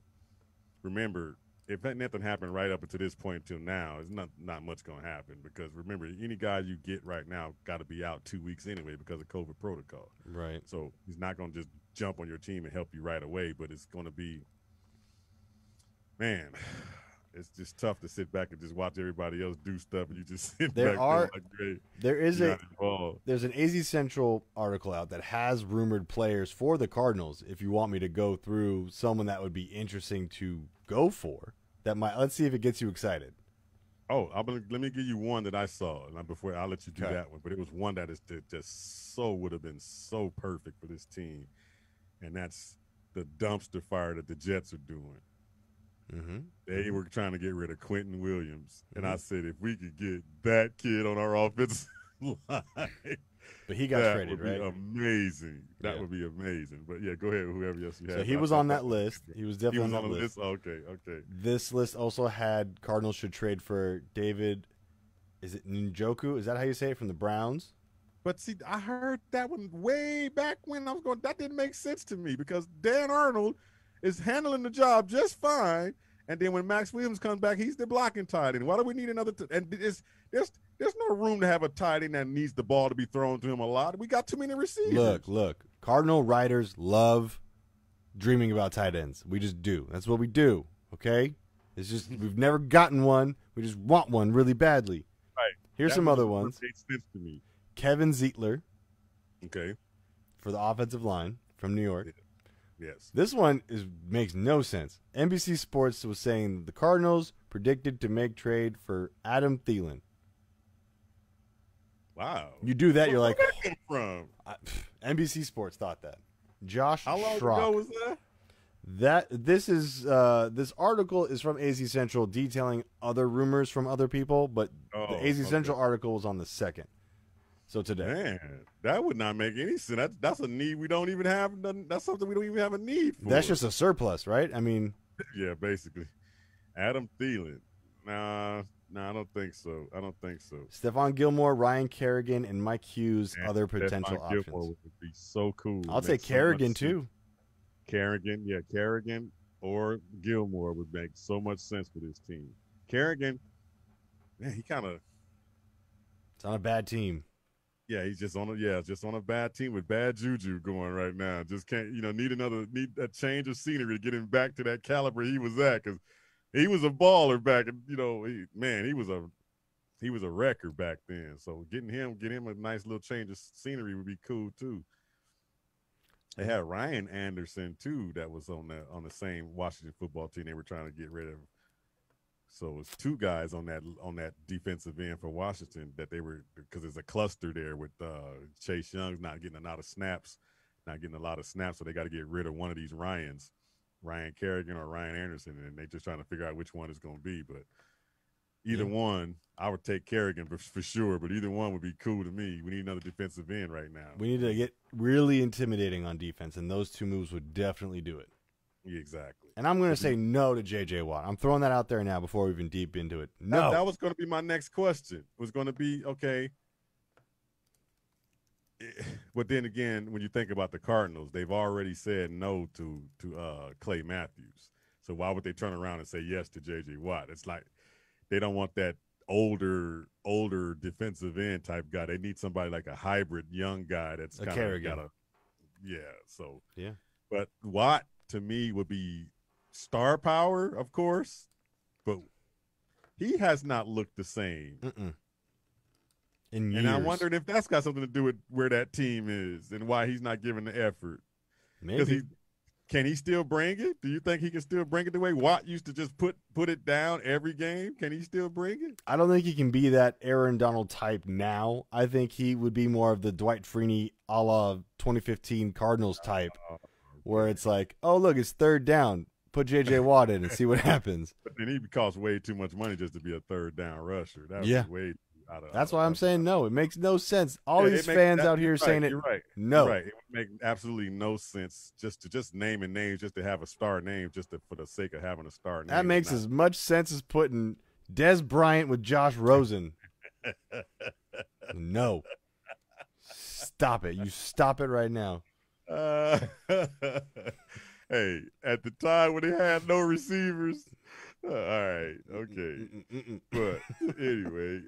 remember, if nothing happened right up until this point until now, it's not much going to happen because remember, any guy you get right now got to be out 2 weeks anyway because of COVID protocol. Right. So he's not going to just jump on your team and help you right away, but it's going to be, man, it's just tough to sit back and just watch everybody else do stuff and you just sit back like, great. There's an AZ Central article out that has rumored players for the Cardinals. If you want me to go through someone that would be interesting to go for, let's see if it gets you excited. Oh, let me give you one that I saw, and before I'll let you do that one. But it was one that just would have been so perfect for this team, and that's the dumpster fire that the Jets are doing. Mm-hmm. They were trying to get rid of Quentin Williams, and I said if we could get that kid on our offensive line, but he got traded, right? Amazing. That would be amazing. But yeah, go ahead. Whoever else you had. So he was on that list. He was definitely on that list. Okay. This list also had Cardinals should trade for David. Is it Njoku? Is that how you say it? From the Browns. But see, I heard that one way back when I was going. That didn't make sense to me because Dan Arnold is handling the job just fine, and then when Max Williams comes back, he's the blocking tight end. Why do we need another? And there's no room to have a tight end that needs the ball to be thrown to him a lot. We got too many receivers. Look. Cardinal writers love dreaming about tight ends. We just do. That's what we do. Okay. It's just we've never gotten one. We just want one really badly. Right. Here's some other ones. Makes sense to me. Kevin Zietler. Okay. For the offensive line from New York. Yes. This one makes no sense. NBC Sports was saying the Cardinals predicted to make trade for Adam Thielen. Wow. You do that, you're like, where did that come from? NBC Sports thought that. Josh How long Schrock. ago was that? This article is from AZ Central detailing other rumors from other people, but the AZ Central article was on the 2nd. So today. Man, that would not make any sense. That's a need we don't even have. That's something we don't even have a need for. That's just a surplus, right? I mean. Yeah, basically. Adam Thielen. Nah, I don't think so. Stephon Gilmore, Ryan Kerrigan, and Mike Hughes, other potential options. Gilmore would be so cool. I'll take Kerrigan, too. Kerrigan or Gilmore would make so much sense for this team. Kerrigan, man, he kind of. It's on a bad team. Yeah, he's just on a bad team with bad juju going right now. Just can't, need a change of scenery to get him back to that caliber he was at because he was a baller back, and he was a wrecker back then. So get him a nice little change of scenery would be cool too. They had Ryan Anderson too, that was on the same Washington football team they were trying to get rid of. So it's two guys on that defensive end for Washington that they were because there's a cluster there with Chase Young's not getting a lot of snaps, so they got to get rid of one of these Ryans, Ryan Kerrigan or Ryan Anderson, and they're just trying to figure out which one it's going to be. But either one, I would take Kerrigan for sure, but either one would be cool to me. We need another defensive end right now. We need to get really intimidating on defense, and those two moves would definitely do it. Yeah, exactly. And I'm going to say no to J.J. Watt. I'm throwing that out there now before we even deep into it. No. That was going to be my next question. It was going to be, okay. But then again, when you think about the Cardinals, they've already said no to Clay Matthews. So why would they turn around and say yes to J.J. Watt? It's like they don't want that older defensive end type guy. They need somebody like a hybrid young guy that's kind of got yeah. But Watt, to me, would be star power, of course, but he has not looked the same. In years. And I wondered if that's got something to do with where that team is and why he's not giving the effort. Maybe. Can he still bring it? Do you think he can still bring it the way Watt used to just put it down every game? Can he still bring it? I don't think he can be that Aaron Donald type now. I think he would be more of the Dwight Freeney a la 2015 Cardinals type, where it's like, oh, look, it's third down. Put J.J. Watt in and see what happens. But then he costs way too much money just to be a third down rusher. That Yeah. was way out of. That's why I'm saying no. It makes no sense. All these fans out here saying it. You're right. No. You're right. It would make absolutely no sense just to naming names just to have a star name for the sake of having a star name. That makes as much sense as putting Des Bryant with Josh Rosen. No. Stop it. You stop it right now. Hey, at the time when they had no receivers. All right. Okay. But anyway.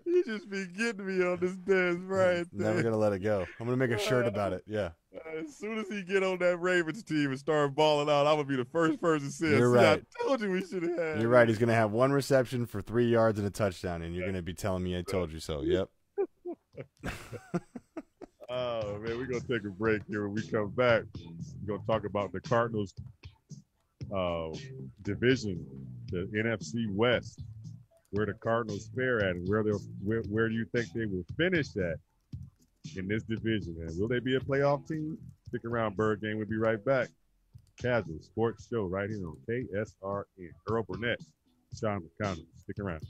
You just be getting me on this Des Bryant thing. Never going to let it go. I'm going to make a shirt about it. Yeah. As soon as he get on that Ravens team and start balling out, I'm going to be the first person to say, You're right. I told you we should have had. You're right. He's going to have one reception for 3 yards and a touchdown, and you're going to be telling me I told you so. Yep. Oh, man, we're going to take a break here. When we come back, we're going to talk about the Cardinals division, the NFC West, where the Cardinals fare at, and where do you think they will finish at in this division? And will they be a playoff team? Stick around, Bird Game. We'll be right back. Kazual Sportz Show right here on KSRN. Earl Burnett, Sean McConnell. Stick around.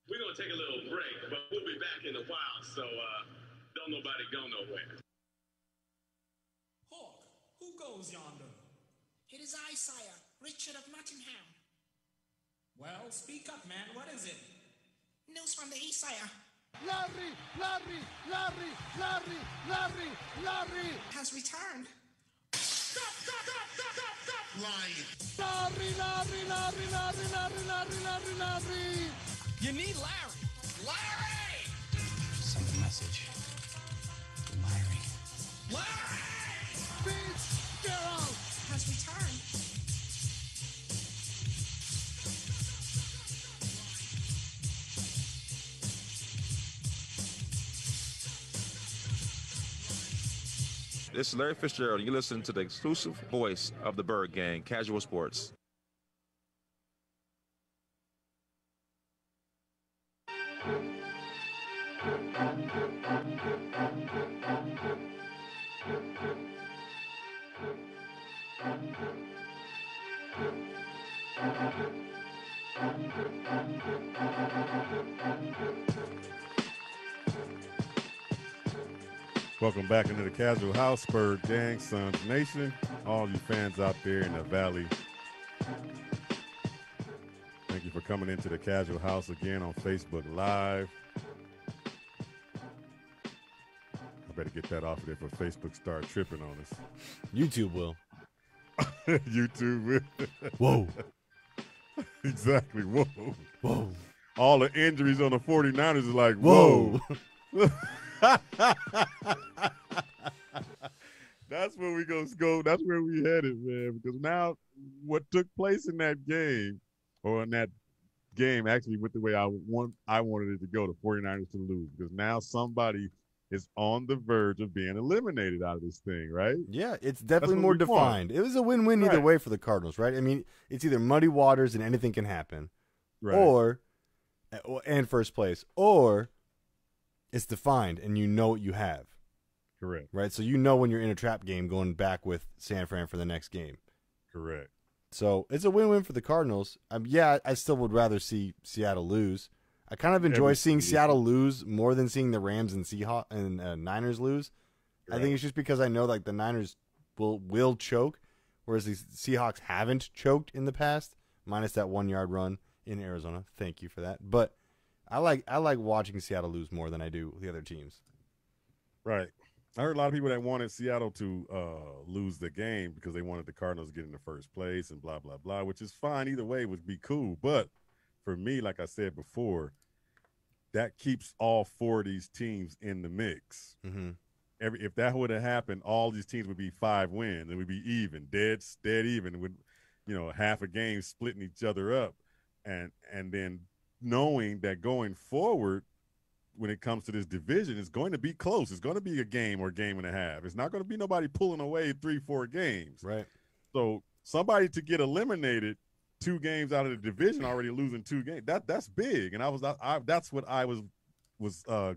We're going to take a little break, but we'll be back in a while, so don't nobody go nowhere. Hawk, who goes yonder? It is I, sire, Richard of Nottingham. Well, speak up, man. What is it? News from the east, sire. Larry Has returned. Stop lying. Larry. You need Larry. Larry! Send a message. Larry. Larry! Fitzgerald has returned. This is Larry Fitzgerald, and you listen to the exclusive voice of the Bird Gang, Kazual Sportz. Welcome back into the Casual House, Bird Gang, Suns Nation, all you fans out there in the Valley. Thank you for coming into the Casual House again on Facebook Live. I better get that off of there for Facebook start tripping on us. YouTube will. YouTube will. Whoa. Exactly. Whoa. Whoa. All the injuries on the 49ers is like, whoa. That's where we go. That's where we headed, man. Because now, what took place in that game, or in that game, actually went the way I wanted it to go. The 49ers to lose, because now somebody is on the verge of being eliminated out of this thing, right? Yeah, it's definitely more defined. It was a win-win either way for the Cardinals, right? I mean, it's either muddy waters and anything can happen, or and first place, or it's defined and you know what you have. Correct. Right? So you know when you're in a trap game going back with San Fran for the next game. Correct. So it's a win-win for the Cardinals. Yeah, I still would rather see Seattle lose. I kind of enjoy seeing Seattle lose more than seeing the Rams and Seahawks and Niners lose. Right. I think it's just because I know like the Niners will choke, whereas the Seahawks haven't choked in the past, minus that 1-yard run in Arizona. Thank you for that. But I like watching Seattle lose more than I do the other teams. Right. I heard a lot of people that wanted Seattle to lose the game because they wanted the Cardinals to get in the first place and blah, blah, blah, which is fine. Either way would be cool. But for me, like I said before, that keeps all 4 of these teams in the mix. Mm-hmm. If that would have happened, all these teams would be 5 wins. It would be even, dead even, with half a game splitting each other up, and then knowing that going forward, when it comes to this division, it's going to be close. It's going to be a game or game and a half. It's not going to be nobody pulling away 3-4 games. Right. So somebody to get eliminated 2 games out of the division, already losing 2 games, that's big. And that's what I was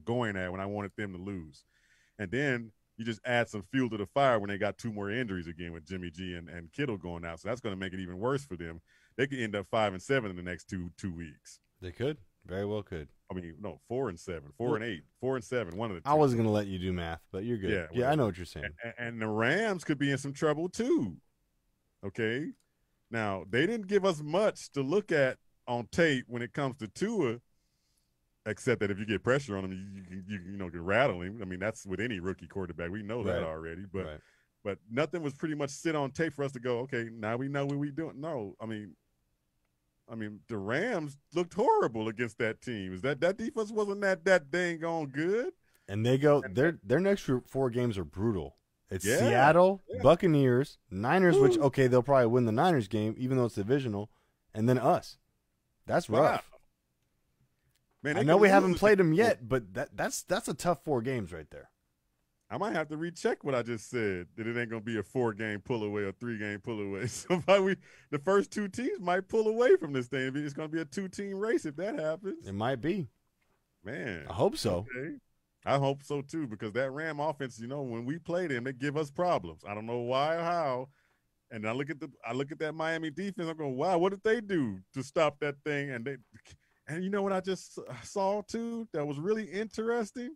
going at when I wanted them to lose. And then you just add some fuel to the fire when they got 2 more injuries again with Jimmy G and Kittle going out. So that's going to make it even worse for them. They could end up 5-7 in the next two weeks. They could. Very well could. I mean, no, 4-7, 4-8, 4-7. One of the two. I wasn't going to let you do math, but you're good. Yeah, I know what you're saying. And the Rams could be in some trouble too. Okay? Now, they didn't give us much to look at on tape when it comes to Tua, except that if you get pressure on him, you can rattle him. I mean, that's with any rookie quarterback. We know that already. But nothing was pretty much sit on tape for us to go, okay, now we know what we're doing. No, I mean, the Rams looked horrible against that team. That defense wasn't that dang on good. And they go their next 4 games are brutal. It's Seattle, Buccaneers, Niners, which they'll probably win the Niners game, even though it's divisional, and then us. That's rough. Man, I know we haven't played them yet, but that's a tough 4 games right there. I might have to recheck what I just said, that it ain't going to be a 4-game pull away or 3-game pull away. The first 2 teams might pull away from this thing. It's going to be a 2-team race if that happens. It might be. Man. I hope so. Okay. I hope so too, because that Ram offense, when we play them, they give us problems. I don't know why or how. And I look at that Miami defense, I'm going, wow, what did they do to stop that thing? And you know what I just saw too that was really interesting?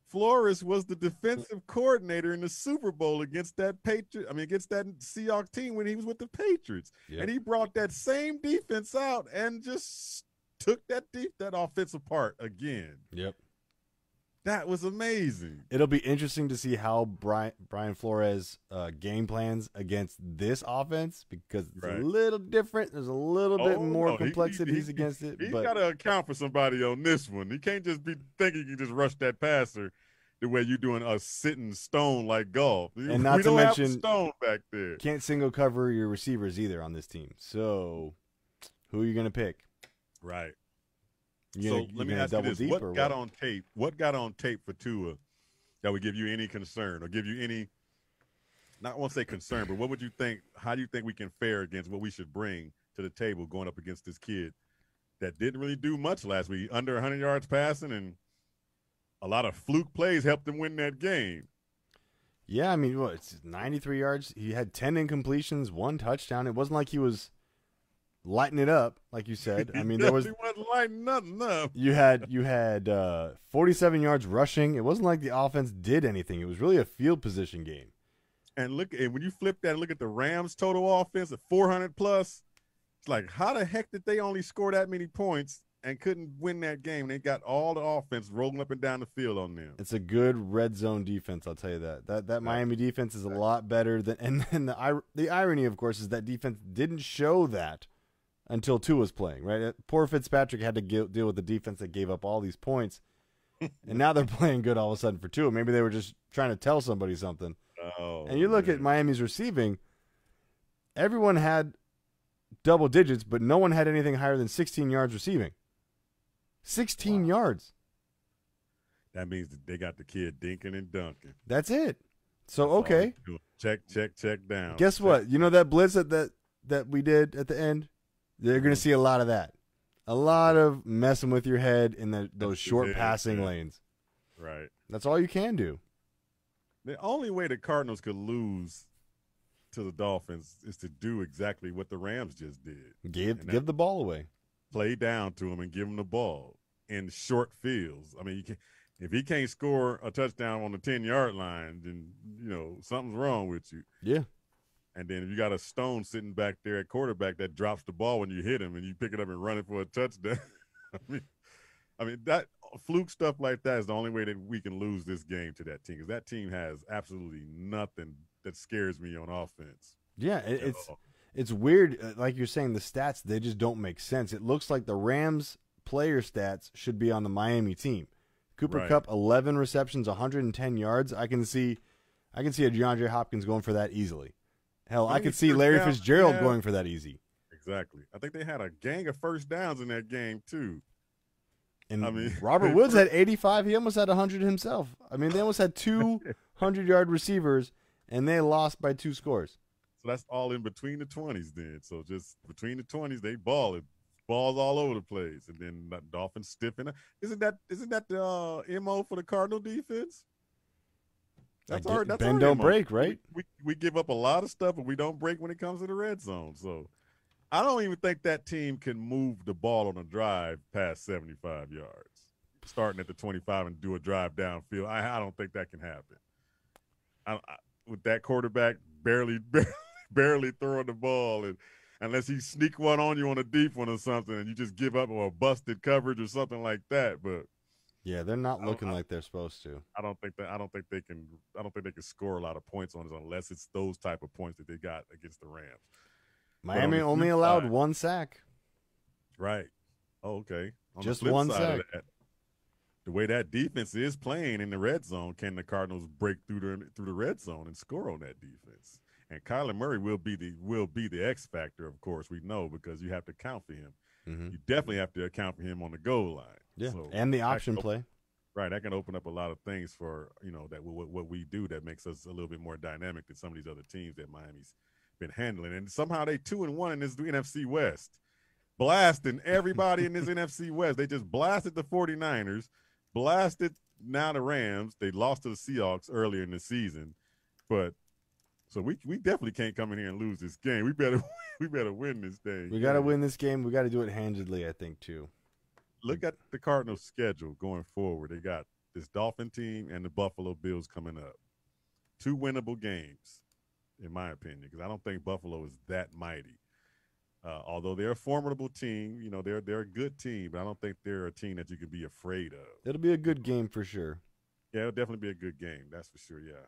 Flores was the defensive coordinator in the Super Bowl against that Seahawks team when he was with the Patriots. Yep. And he brought that same defense out and just took that offense apart again. Yep. That was amazing. It'll be interesting to see how Brian Flores game plans against this offense, because it's a little different. There's a little bit more complexities against it. He's got to account for somebody on this one. He can't just be thinking he can just rush that passer the way you're doing a sitting stone like golf. And not to mention, have a stone back there. Can't single cover your receivers either on this team. So who are you going to pick? Right. So let me ask you this: What got on tape for Tua that would give you any concern, or give you any? Not I won't say concern, but what would you think? How do you think we can fare against what we should bring to the table going up against this kid that didn't really do much last week? Under 100 yards passing, and a lot of fluke plays helped him win that game. Yeah, I mean, it's 93 yards. He had 10 incompletions, 1 touchdown. It wasn't like he was lighting it up, like you said. I mean, there was. He wasn't lighting nothing up. You had 47 yards rushing. It wasn't like the offense did anything. It was really a field position game. And when you flip that and look at the Rams' total offense at 400 plus, it's like, how the heck did they only score that many points and couldn't win that game? They got all the offense rolling up and down the field on them. It's a good red zone defense, I'll tell you that. That Miami defense is a lot better than. And then the irony, of course, is that defense didn't show that until Tua was playing, right? Poor Fitzpatrick had to deal with the defense that gave up all these points, and now they're playing good all of a sudden for Tua. Maybe they were just trying to tell somebody something. And you look at Miami's receiving, everyone had double digits, but no one had anything higher than 16 yards receiving. 16 yards. That means that they got the kid dinking and dunking. That's it. So, okay. Check down. Guess what? You know that blitz that we did at the end? They're going to see a lot of that. A lot of messing with your head in those short passing lanes. Right. That's all you can do. The only way the Cardinals could lose to the Dolphins is to do exactly what the Rams just did. Give the ball away. Play down to them and give them the ball in short fields. I mean, if he can't score a touchdown on the 10-yard line, then, something's wrong with you. Yeah. And then if you got a stone sitting back there at quarterback that drops the ball when you hit him and you pick it up and run it for a touchdown. I mean that fluke stuff like that is the only way that we can lose this game to that team, because that team has absolutely nothing that scares me on offense. Yeah, it's weird. Like you're saying, the stats, they just don't make sense. It looks like the Rams player stats should be on the Miami team. Cooper Right. Kupp, 11 receptions, 110 yards. I can see a DeAndre Hopkins going for that easily. Hell, I could see Larry Fitzgerald going for that easy. Exactly. I think they had a gang of first downs in that game too. And I mean, Robert Woods had 85. He almost had 100 himself. I mean, they almost had 200-yard receivers, and they lost by 2 scores. So that's all in between the 20s then. So just between the 20s, they balling. Balls all over the place. And then the Dolphins stiffen. Isn't that the MO for the Cardinal defense? That's our bend, don't MO. break, right? We give up a lot of stuff, but we don't break when it comes to the red zone. So I don't even think that team can move the ball on a drive past 75 yards, starting at the 25 and do a drive downfield. I don't think that can happen. With that quarterback barely throwing the ball, and unless he sneak one on you on a deep one or something, and you just give up or a busted coverage or something like that. But yeah, they're not looking like they're supposed to. I don't think they can score a lot of points on us unless it's those type of points that they got against the Rams. Miami only allowed 1 sack. Right. Oh, okay. On just the flip 1 side sack. of that, the way that defense is playing in the red zone, can the Cardinals break through the red zone and score on that defense? And Kyler Murray will be the X factor, of course, we know, because you have to account for him. Mm-hmm. You definitely have to account for him on the goal line. Yeah, so and the option play. Right, that can open up a lot of things for, that what we do that makes us a little bit more dynamic than some of these other teams that Miami's been handling. And somehow they 2-1 in this NFC West, blasting everybody in this NFC West. They just blasted the 49ers, blasted now the Rams. They lost to the Seahawks earlier in the season, but so we definitely can't come in here and lose this game. We better win this thing. We got to win this game. We got to do it handedly, I think, too. Look at the Cardinals' schedule going forward. They got this Dolphin team and the Buffalo Bills coming up. 2 winnable games, in my opinion, because I don't think Buffalo is that mighty. Although they're a formidable team, they're a good team, but I don't think they're a team that you can be afraid of. It'll be a good game for sure. Yeah, it'll definitely be a good game. That's for sure, yeah.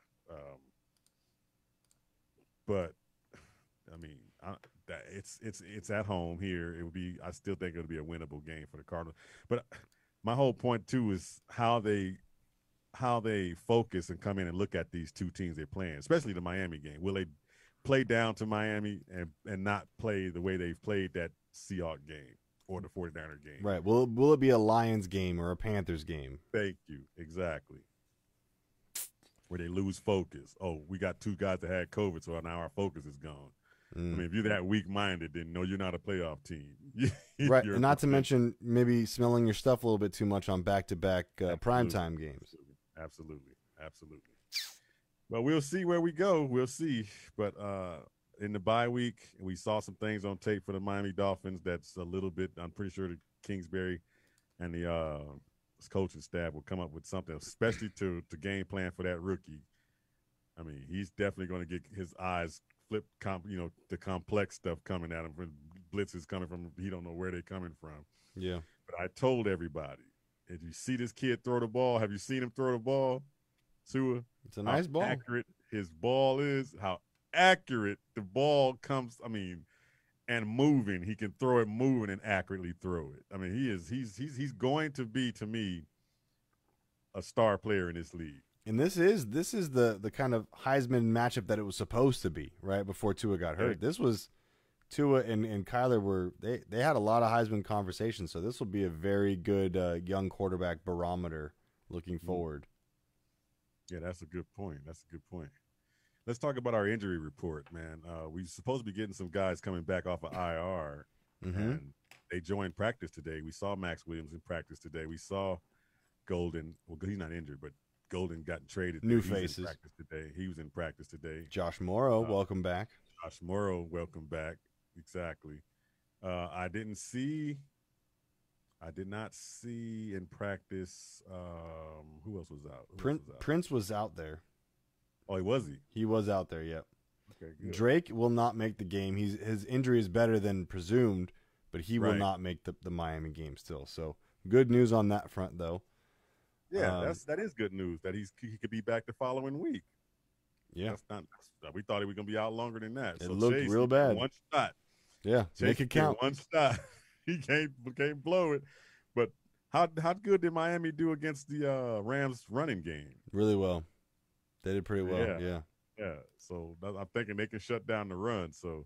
But I mean, it's at home here. It would be. I still think it'll be a winnable game for the Cardinals. But my whole point too is how they focus and come in and look at these 2 teams they're playing, especially the Miami game. Will they play down to Miami and not play the way they've played that Seahawks game or the 49er game? Right. Will it be a Lions game or a Panthers game? Thank you. Exactly. Where they lose focus. Oh, we got 2 guys that had COVID, so now our focus is gone. I mean, if you're that weak-minded, then no, you're not a playoff team. Right, and not to mention maybe smelling your stuff a little bit too much on back-to-back primetime games. Absolutely. Well, we'll see where we go. We'll see. But in the bye week, we saw some things on tape for the Miami Dolphins that's a little bit – I'm pretty sure the Kingsbury and the coaching staff will come up with something, especially to game plan for that rookie. I mean, he's definitely going to get his eyes flipped, the complex stuff coming at him, from blitzes coming from he don't know where they're coming from. Yeah. But I told everybody, if you see this kid throw the ball, have you seen him throw the ball, Tua? It's a nice ball. How accurate his ball is, how accurate the ball comes, and moving. He can throw it moving and accurately throw it. I mean, he's going to be, to me, a star player in this league. And this is the kind of Heisman matchup that it was supposed to be, right, before Tua got hurt. This was Tua and Kyler they had a lot of Heisman conversations, so this will be a very good young quarterback barometer looking forward. Yeah, that's a good point. Let's talk about our injury report, man. We're supposed to be getting some guys coming back off of IR, and they joined practice today. We saw Max Williams in practice today. We saw Golden. Well, he's not injured, but Golden got traded. New faces. In practice today. He was in practice today. Josh Morrow, welcome back. Josh Morrow, welcome back. Exactly. I did not see in practice. Who else was out? Prince was out there. Oh, was he? He was out there. Yep. Okay. Good. Drake will not make the game. His injury is better than presumed, but he will not make the Miami game still. So good news on that front, though. Yeah, that is good news that he could be back the following week. Yeah, we thought he was going to be out longer than that. It looked real bad. One shot. Yeah, Chase make it count. One shot. He can't blow it. How good did Miami do against the Rams running game? Really well. They did pretty well. Yeah. Yeah. So I'm thinking they can shut down the run. So,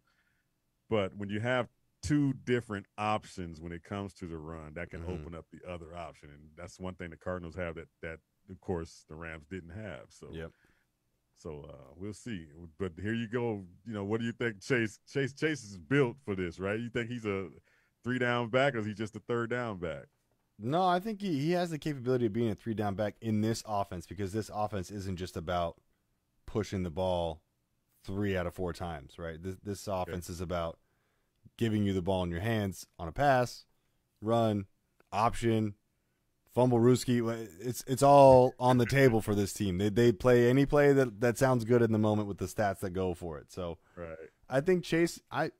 but when you have two different options when it comes to the run, that can open up the other option, and that's one thing the Cardinals have that of course the Rams didn't have. So, So we'll see. But here you go. What do you think, Chase? Chase is built for this, right? You think he's a 3-down back, or is he just a 3rd-down back? No, I think he has the capability of being a 3-down back in this offense, because this offense isn't just about pushing the ball 3 out of 4 times, right? This offense is about giving you the ball in your hands on a pass, run, option, fumble, Ruski. It's all on the table for this team. They play any play that sounds good in the moment with the stats that go for it. So I think Chase, I'd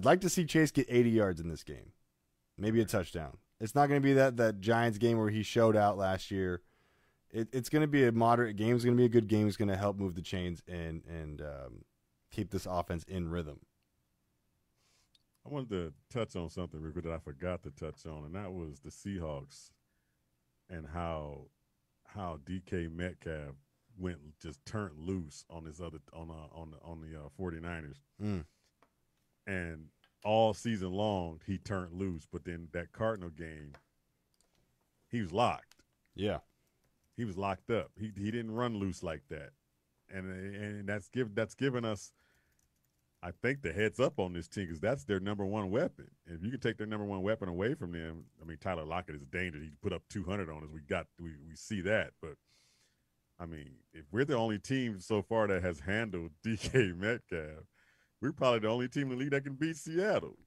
like to see Chase get 80 yards in this game, maybe a touchdown. It's not going to be that Giants game where he showed out last year. It's going to be a moderate game. It's going to be a good game. It's going to help move the chains and keep this offense in rhythm. I wanted to touch on something real quick that I forgot to touch on, and that was the Seahawks and how DK Metcalf just turned loose on his other on the 49ers. And all season long he turned loose, but then that Cardinal game he was locked. Yeah. He was locked up. He didn't run loose like that. And that's given us, I think, the heads up on this team, because that's their number one weapon. And if you can take their number one weapon away from them, I mean, Tyler Lockett is dangerous. He put up 200 on us. We see that. But, I mean, if we're the only team so far that has handled DK Metcalf, we're probably the only team in the league that can beat Seattle.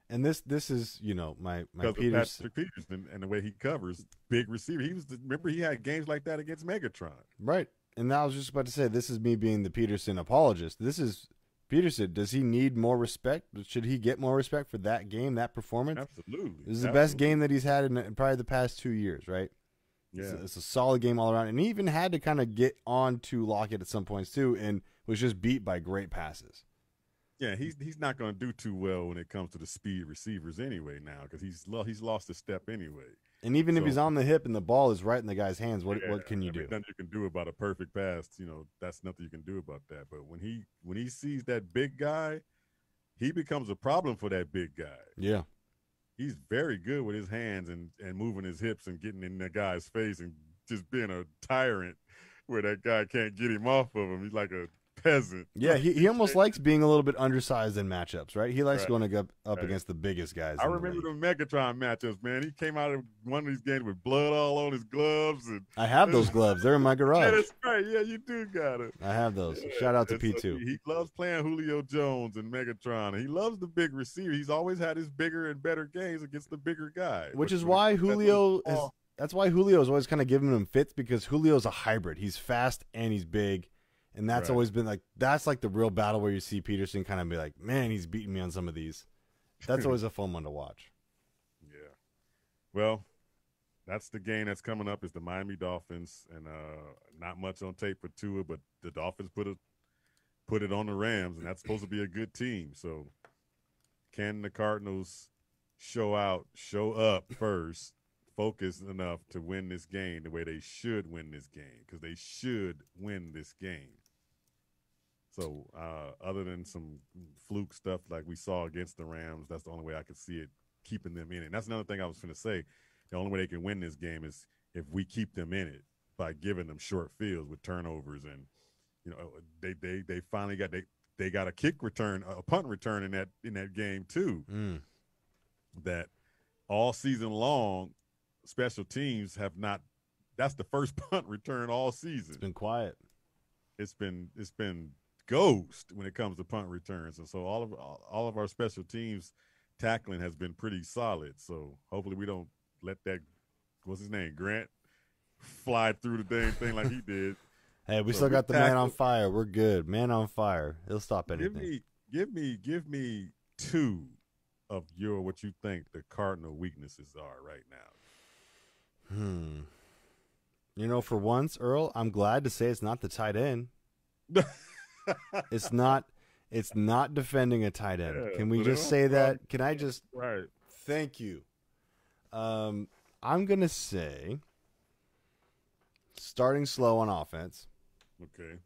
And this is, my Patrick Peterson and the way he covers big receiver. Remember he had games like that against Megatron. Right. And I was just about to say, this is me being the Peterson apologist. This is Peterson. Does he need more respect? Should he get more respect for that game, that performance? Absolutely. This is the best game that he's had in probably the past 2 years, right? Yeah. It's a solid game all around. And he even had to kind of get on to Lockett at some points too, and was just beat by great passes. Yeah, he's not going to do too well when it comes to the speed receivers anyway now, because he's lost a step anyway. And even if he's on the hip and the ball is right in the guy's hands, what can you do? Nothing you can do about a perfect pass. That's nothing you can do about that. But when he sees that big guy, he becomes a problem for that big guy. Yeah. He's very good with his hands and moving his hips and getting in that guy's face and just being a tyrant where that guy can't get him off of him. He's like a peasant. Yeah, he almost likes being a little bit undersized in matchups, right? He likes going up against the biggest guys. I remember the Megatron matchups, man. He came out of one of these games with blood all on his gloves. And I have those gloves. They're in my garage. Yeah, that's right. Yeah, you do got it. I have those. Shout out to P2. So he loves playing Julio Jones and Megatron. And he loves the big receiver. He's always had his bigger and better games against the bigger guy. Which is why Julio is. That's why Julio is always kind of giving him fits, because Julio's a hybrid. He's fast and he's big. And that's always been that's like the real battle where you see Peterson kind of be like, man, he's beating me on some of these. That's always a fun one to watch. Yeah. Well, that's the game that's coming up, is the Miami Dolphins, and not much on tape for Tua, but the Dolphins put it on the Rams, and that's supposed to be a good team. So can the Cardinals show up first, focused enough to win this game the way they should win this game, because they should win this game. So other than some fluke stuff like we saw against the Rams, that's the only way I could see it keeping them in it. And that's another thing I was going to say. The only way they can win this game is if we keep them in it by giving them short fields with turnovers. And, they finally got a kick return, a punt return in that game too. That all season long, special teams have not. That's the first punt return all season. It's been quiet. It's been ghost when it comes to punt returns, and so all of our special teams tackling has been pretty solid. So hopefully we don't let that, what's his name, Grant, fly through the dang thing like he did. Hey, we still got the man on fire. We're good. Man on fire. He'll stop anything. Give me two of what you think the Cardinal weaknesses are right now. For once, Earl, I'm glad to say it's not the tight end. It's not defending a tight end. Can we just say that? Can I just? Right. Thank you. I'm going to say starting slow on offense. Okay.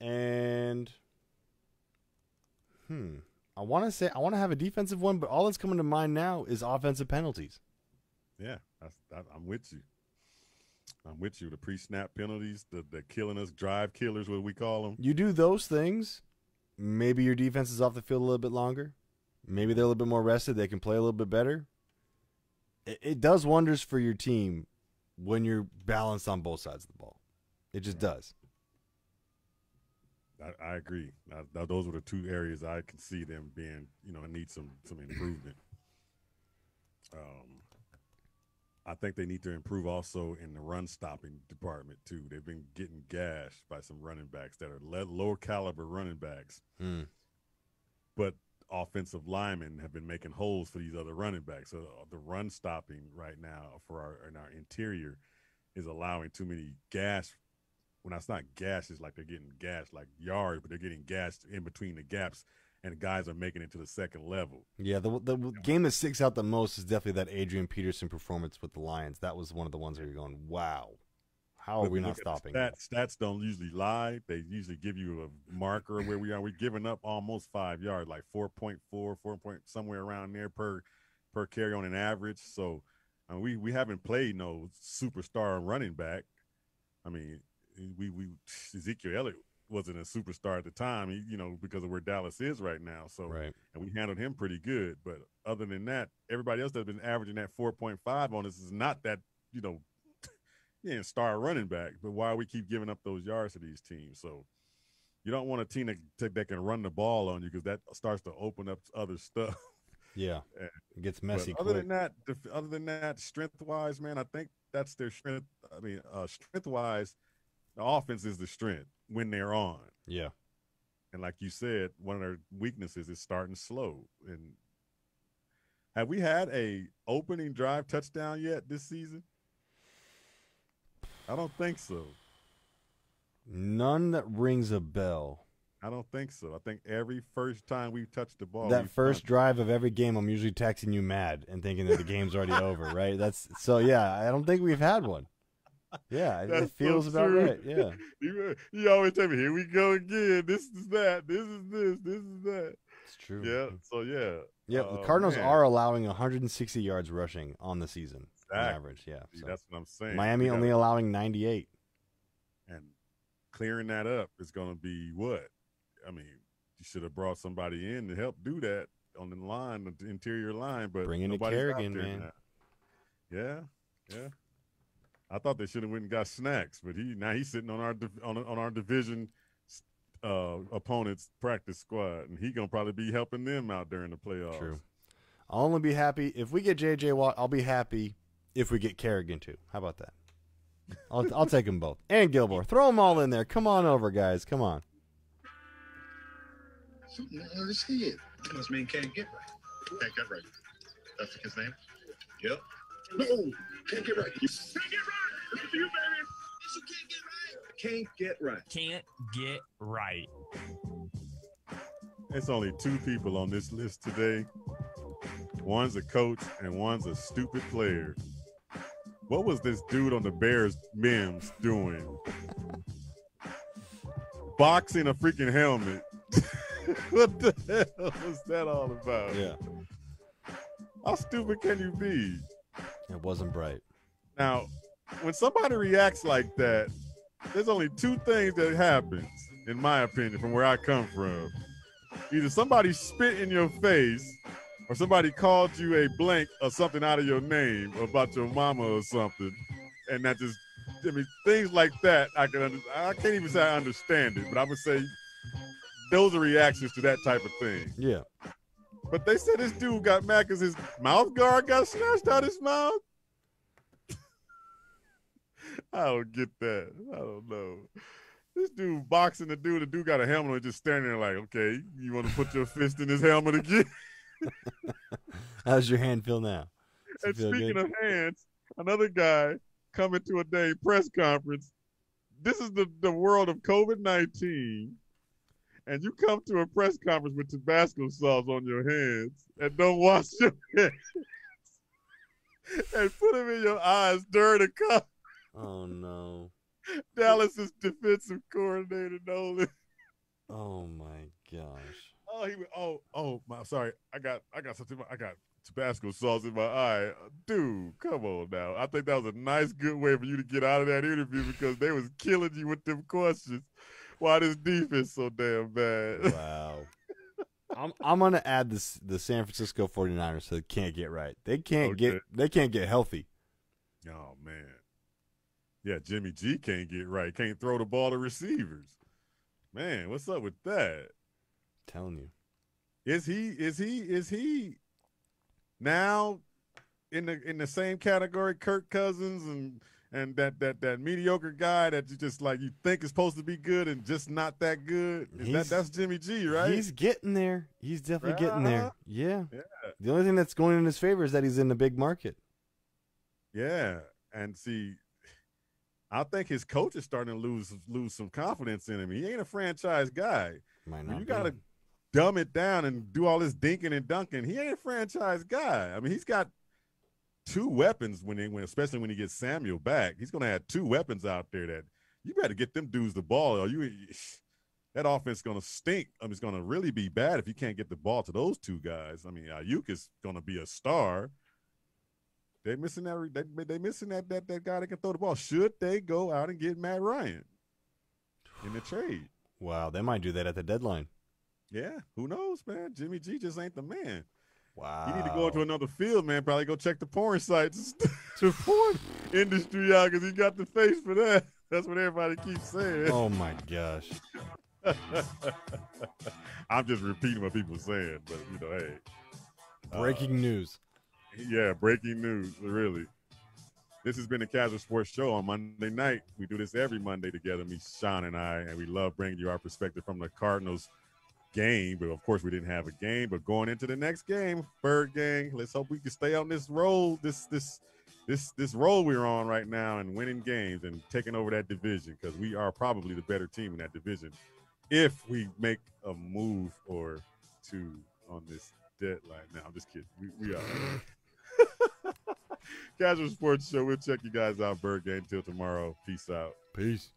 And I want to have a defensive one, but all that's coming to mind now is offensive penalties. Yeah, I'm with you. I'm with you. The pre-snap penalties, the killing us, drive killers, what we call them. You do those things, maybe your defense is off the field a little bit longer. Maybe they're a little bit more rested. They can play a little bit better. It does wonders for your team when you're balanced on both sides of the ball. It just does. I agree. Those were the two areas I can see them being, need some improvement. I think they need to improve also in the run-stopping department, too. They've been getting gashed by some running backs that are lower caliber running backs. But offensive linemen have been making holes for these other running backs. So the run-stopping right now in our interior is allowing too many gash. When it's not gash, it's like they're getting gashed like yards, but they're getting gashed in between the gaps, and guys are making it to the second level. Yeah, the game that sticks out the most is definitely that Adrian Peterson performance with the Lions. That was one of the ones where you're going, wow, how are we not stopping? Stats don't usually lie. They usually give you a marker of where we are. We're giving up almost 5 yards, like 4.4, 4 point, somewhere around there per carry on an average. So we haven't played no superstar running back. I mean, Ezekiel Elliott wasn't a superstar at the time, because of where Dallas is right now. So, right. And we handled him pretty good. But other than that, everybody else that's been averaging that 4.5 on us is not that, star running back. But why we keep giving up those yards to these teams? So you don't want a team that can run the ball on you, because that starts to open up other stuff. Yeah, it gets messy. Other than that, strength-wise, man, I think that's their strength. I mean, strength-wise, the offense is the strength when they're on. Yeah. And like you said, one of their weaknesses is starting slow. And have we had a opening drive touchdown yet this season? I don't think so. None that rings a bell. I don't think so. I think every first time we've touched the ball. That first drive of every game, I'm usually texting you mad and thinking that the game's already over, right? I don't think we've had one. Yeah, it feels about right. Yeah. You always tell me, here we go again. This is that. This is this. This is that. It's true. Yeah. So, yeah. Yeah, the Cardinals are allowing 160 yards rushing on the season on average. Yeah. See, that's what I'm saying. Miami only allowing 98. And clearing that up is going to be what? I mean, you should have brought somebody in to help do that on the line, the interior line. But bring in a Kerrigan, man. Now. Yeah. I thought they should have went and got Snacks, but he's sitting on our division opponent's practice squad, and he's gonna probably be helping them out during the playoffs. True. I'll only be happy if we get J.J. Watt. I'll be happy if we get Kerrigan too. How about that? I'll take them both, and Gilmore. Throw them all in there. Come on over, guys. Come on. Let's see it. Must mean can't get right. Can't get right. That's his name? Yep. No, can't get right. Can't get right. That's you, baby. Can't get right. Can't get right. It's only two people on this list today. One's a coach and one's a stupid player. What was this dude on the Bears memes doing? Boxing a freaking helmet. What the hell was that all about? Yeah. How stupid can you be? It wasn't bright. Now, when somebody reacts like that, there's only two things that happens, in my opinion, from where I come from. Either somebody spit in your face, or somebody called you a blank or something out of your name about your mama or something, and that just, things like that, I can't even say I understand it, but I would say those are reactions to that type of thing. Yeah. But they said this dude got mad because his mouth guard got snatched out his mouth. I don't get that. I don't know. This dude boxing the dude got a helmet on, just standing there like, okay, you want to put your fist in his helmet again? How's your hand feel now? And speaking of hands, another guy coming to a day press conference. This is the world of COVID-19. And you come to a press conference with Tabasco sauce on your hands and don't wash your hands. and put him in your eyes during the cup. Oh no. Dallas's defensive coordinator Nolan. Oh my gosh. Oh, he. Oh, my. Sorry, I got something. I got Tabasco sauce in my eye, dude. Come on now. I think that was a nice, good way for you to get out of that interview because they was killing you with them questions. Why this defense so damn bad? Wow. I'm gonna add the San Francisco 49ers so they can't get right. They can't get healthy. Oh man. Yeah, Jimmy G can't get right. Can't throw the ball to receivers. Man, what's up with that? I'm telling you. Is he now in the same category Kirk Cousins and that mediocre guy that you just like you think is supposed to be good and just not that good? That's Jimmy G, right? He's getting there. He's definitely getting there. Yeah. The only thing that's going in his favor is that he's in a big market. Yeah. And see, I think his coach is starting to lose some confidence in him. He ain't a franchise guy. Might not you got to dumb it down and do all this dinking and dunking. He ain't a franchise guy. I mean, he's got two weapons especially when he gets Samuel back. He's going to have two weapons out there that you better get them dudes the ball or that offense is going to stink. I mean, it's going to really be bad if you can't get the ball to those two guys. I mean, Ayuk is going to be a star. They're missing that guy that can throw the ball. Should they go out and get Matt Ryan in the trade? Wow, they might do that at the deadline. Yeah, who knows, man? Jimmy G just ain't the man. Wow. You need to go into another field, man. Probably go check the porn sites to porn industry out because he got the face for that. That's what everybody keeps saying. Oh, my gosh. I'm just repeating what people are saying, but, hey. Breaking news. Yeah, breaking news, really. This has been the Kazual Sportz Show on Monday night. We do this every Monday together, me, Sean, and I, and we love bringing you our perspective from the Cardinals game. But, of course, we didn't have a game. But going into the next game, Bird Gang, let's hope we can stay on this roll, this roll we're on right now and winning games and taking over that division because we are probably the better team in that division if we make a move or two on this deadline. Now, I'm just kidding. We are. Kazual Sportz Show. We'll check you guys out, Bird Gang. Until tomorrow. Peace out. Peace.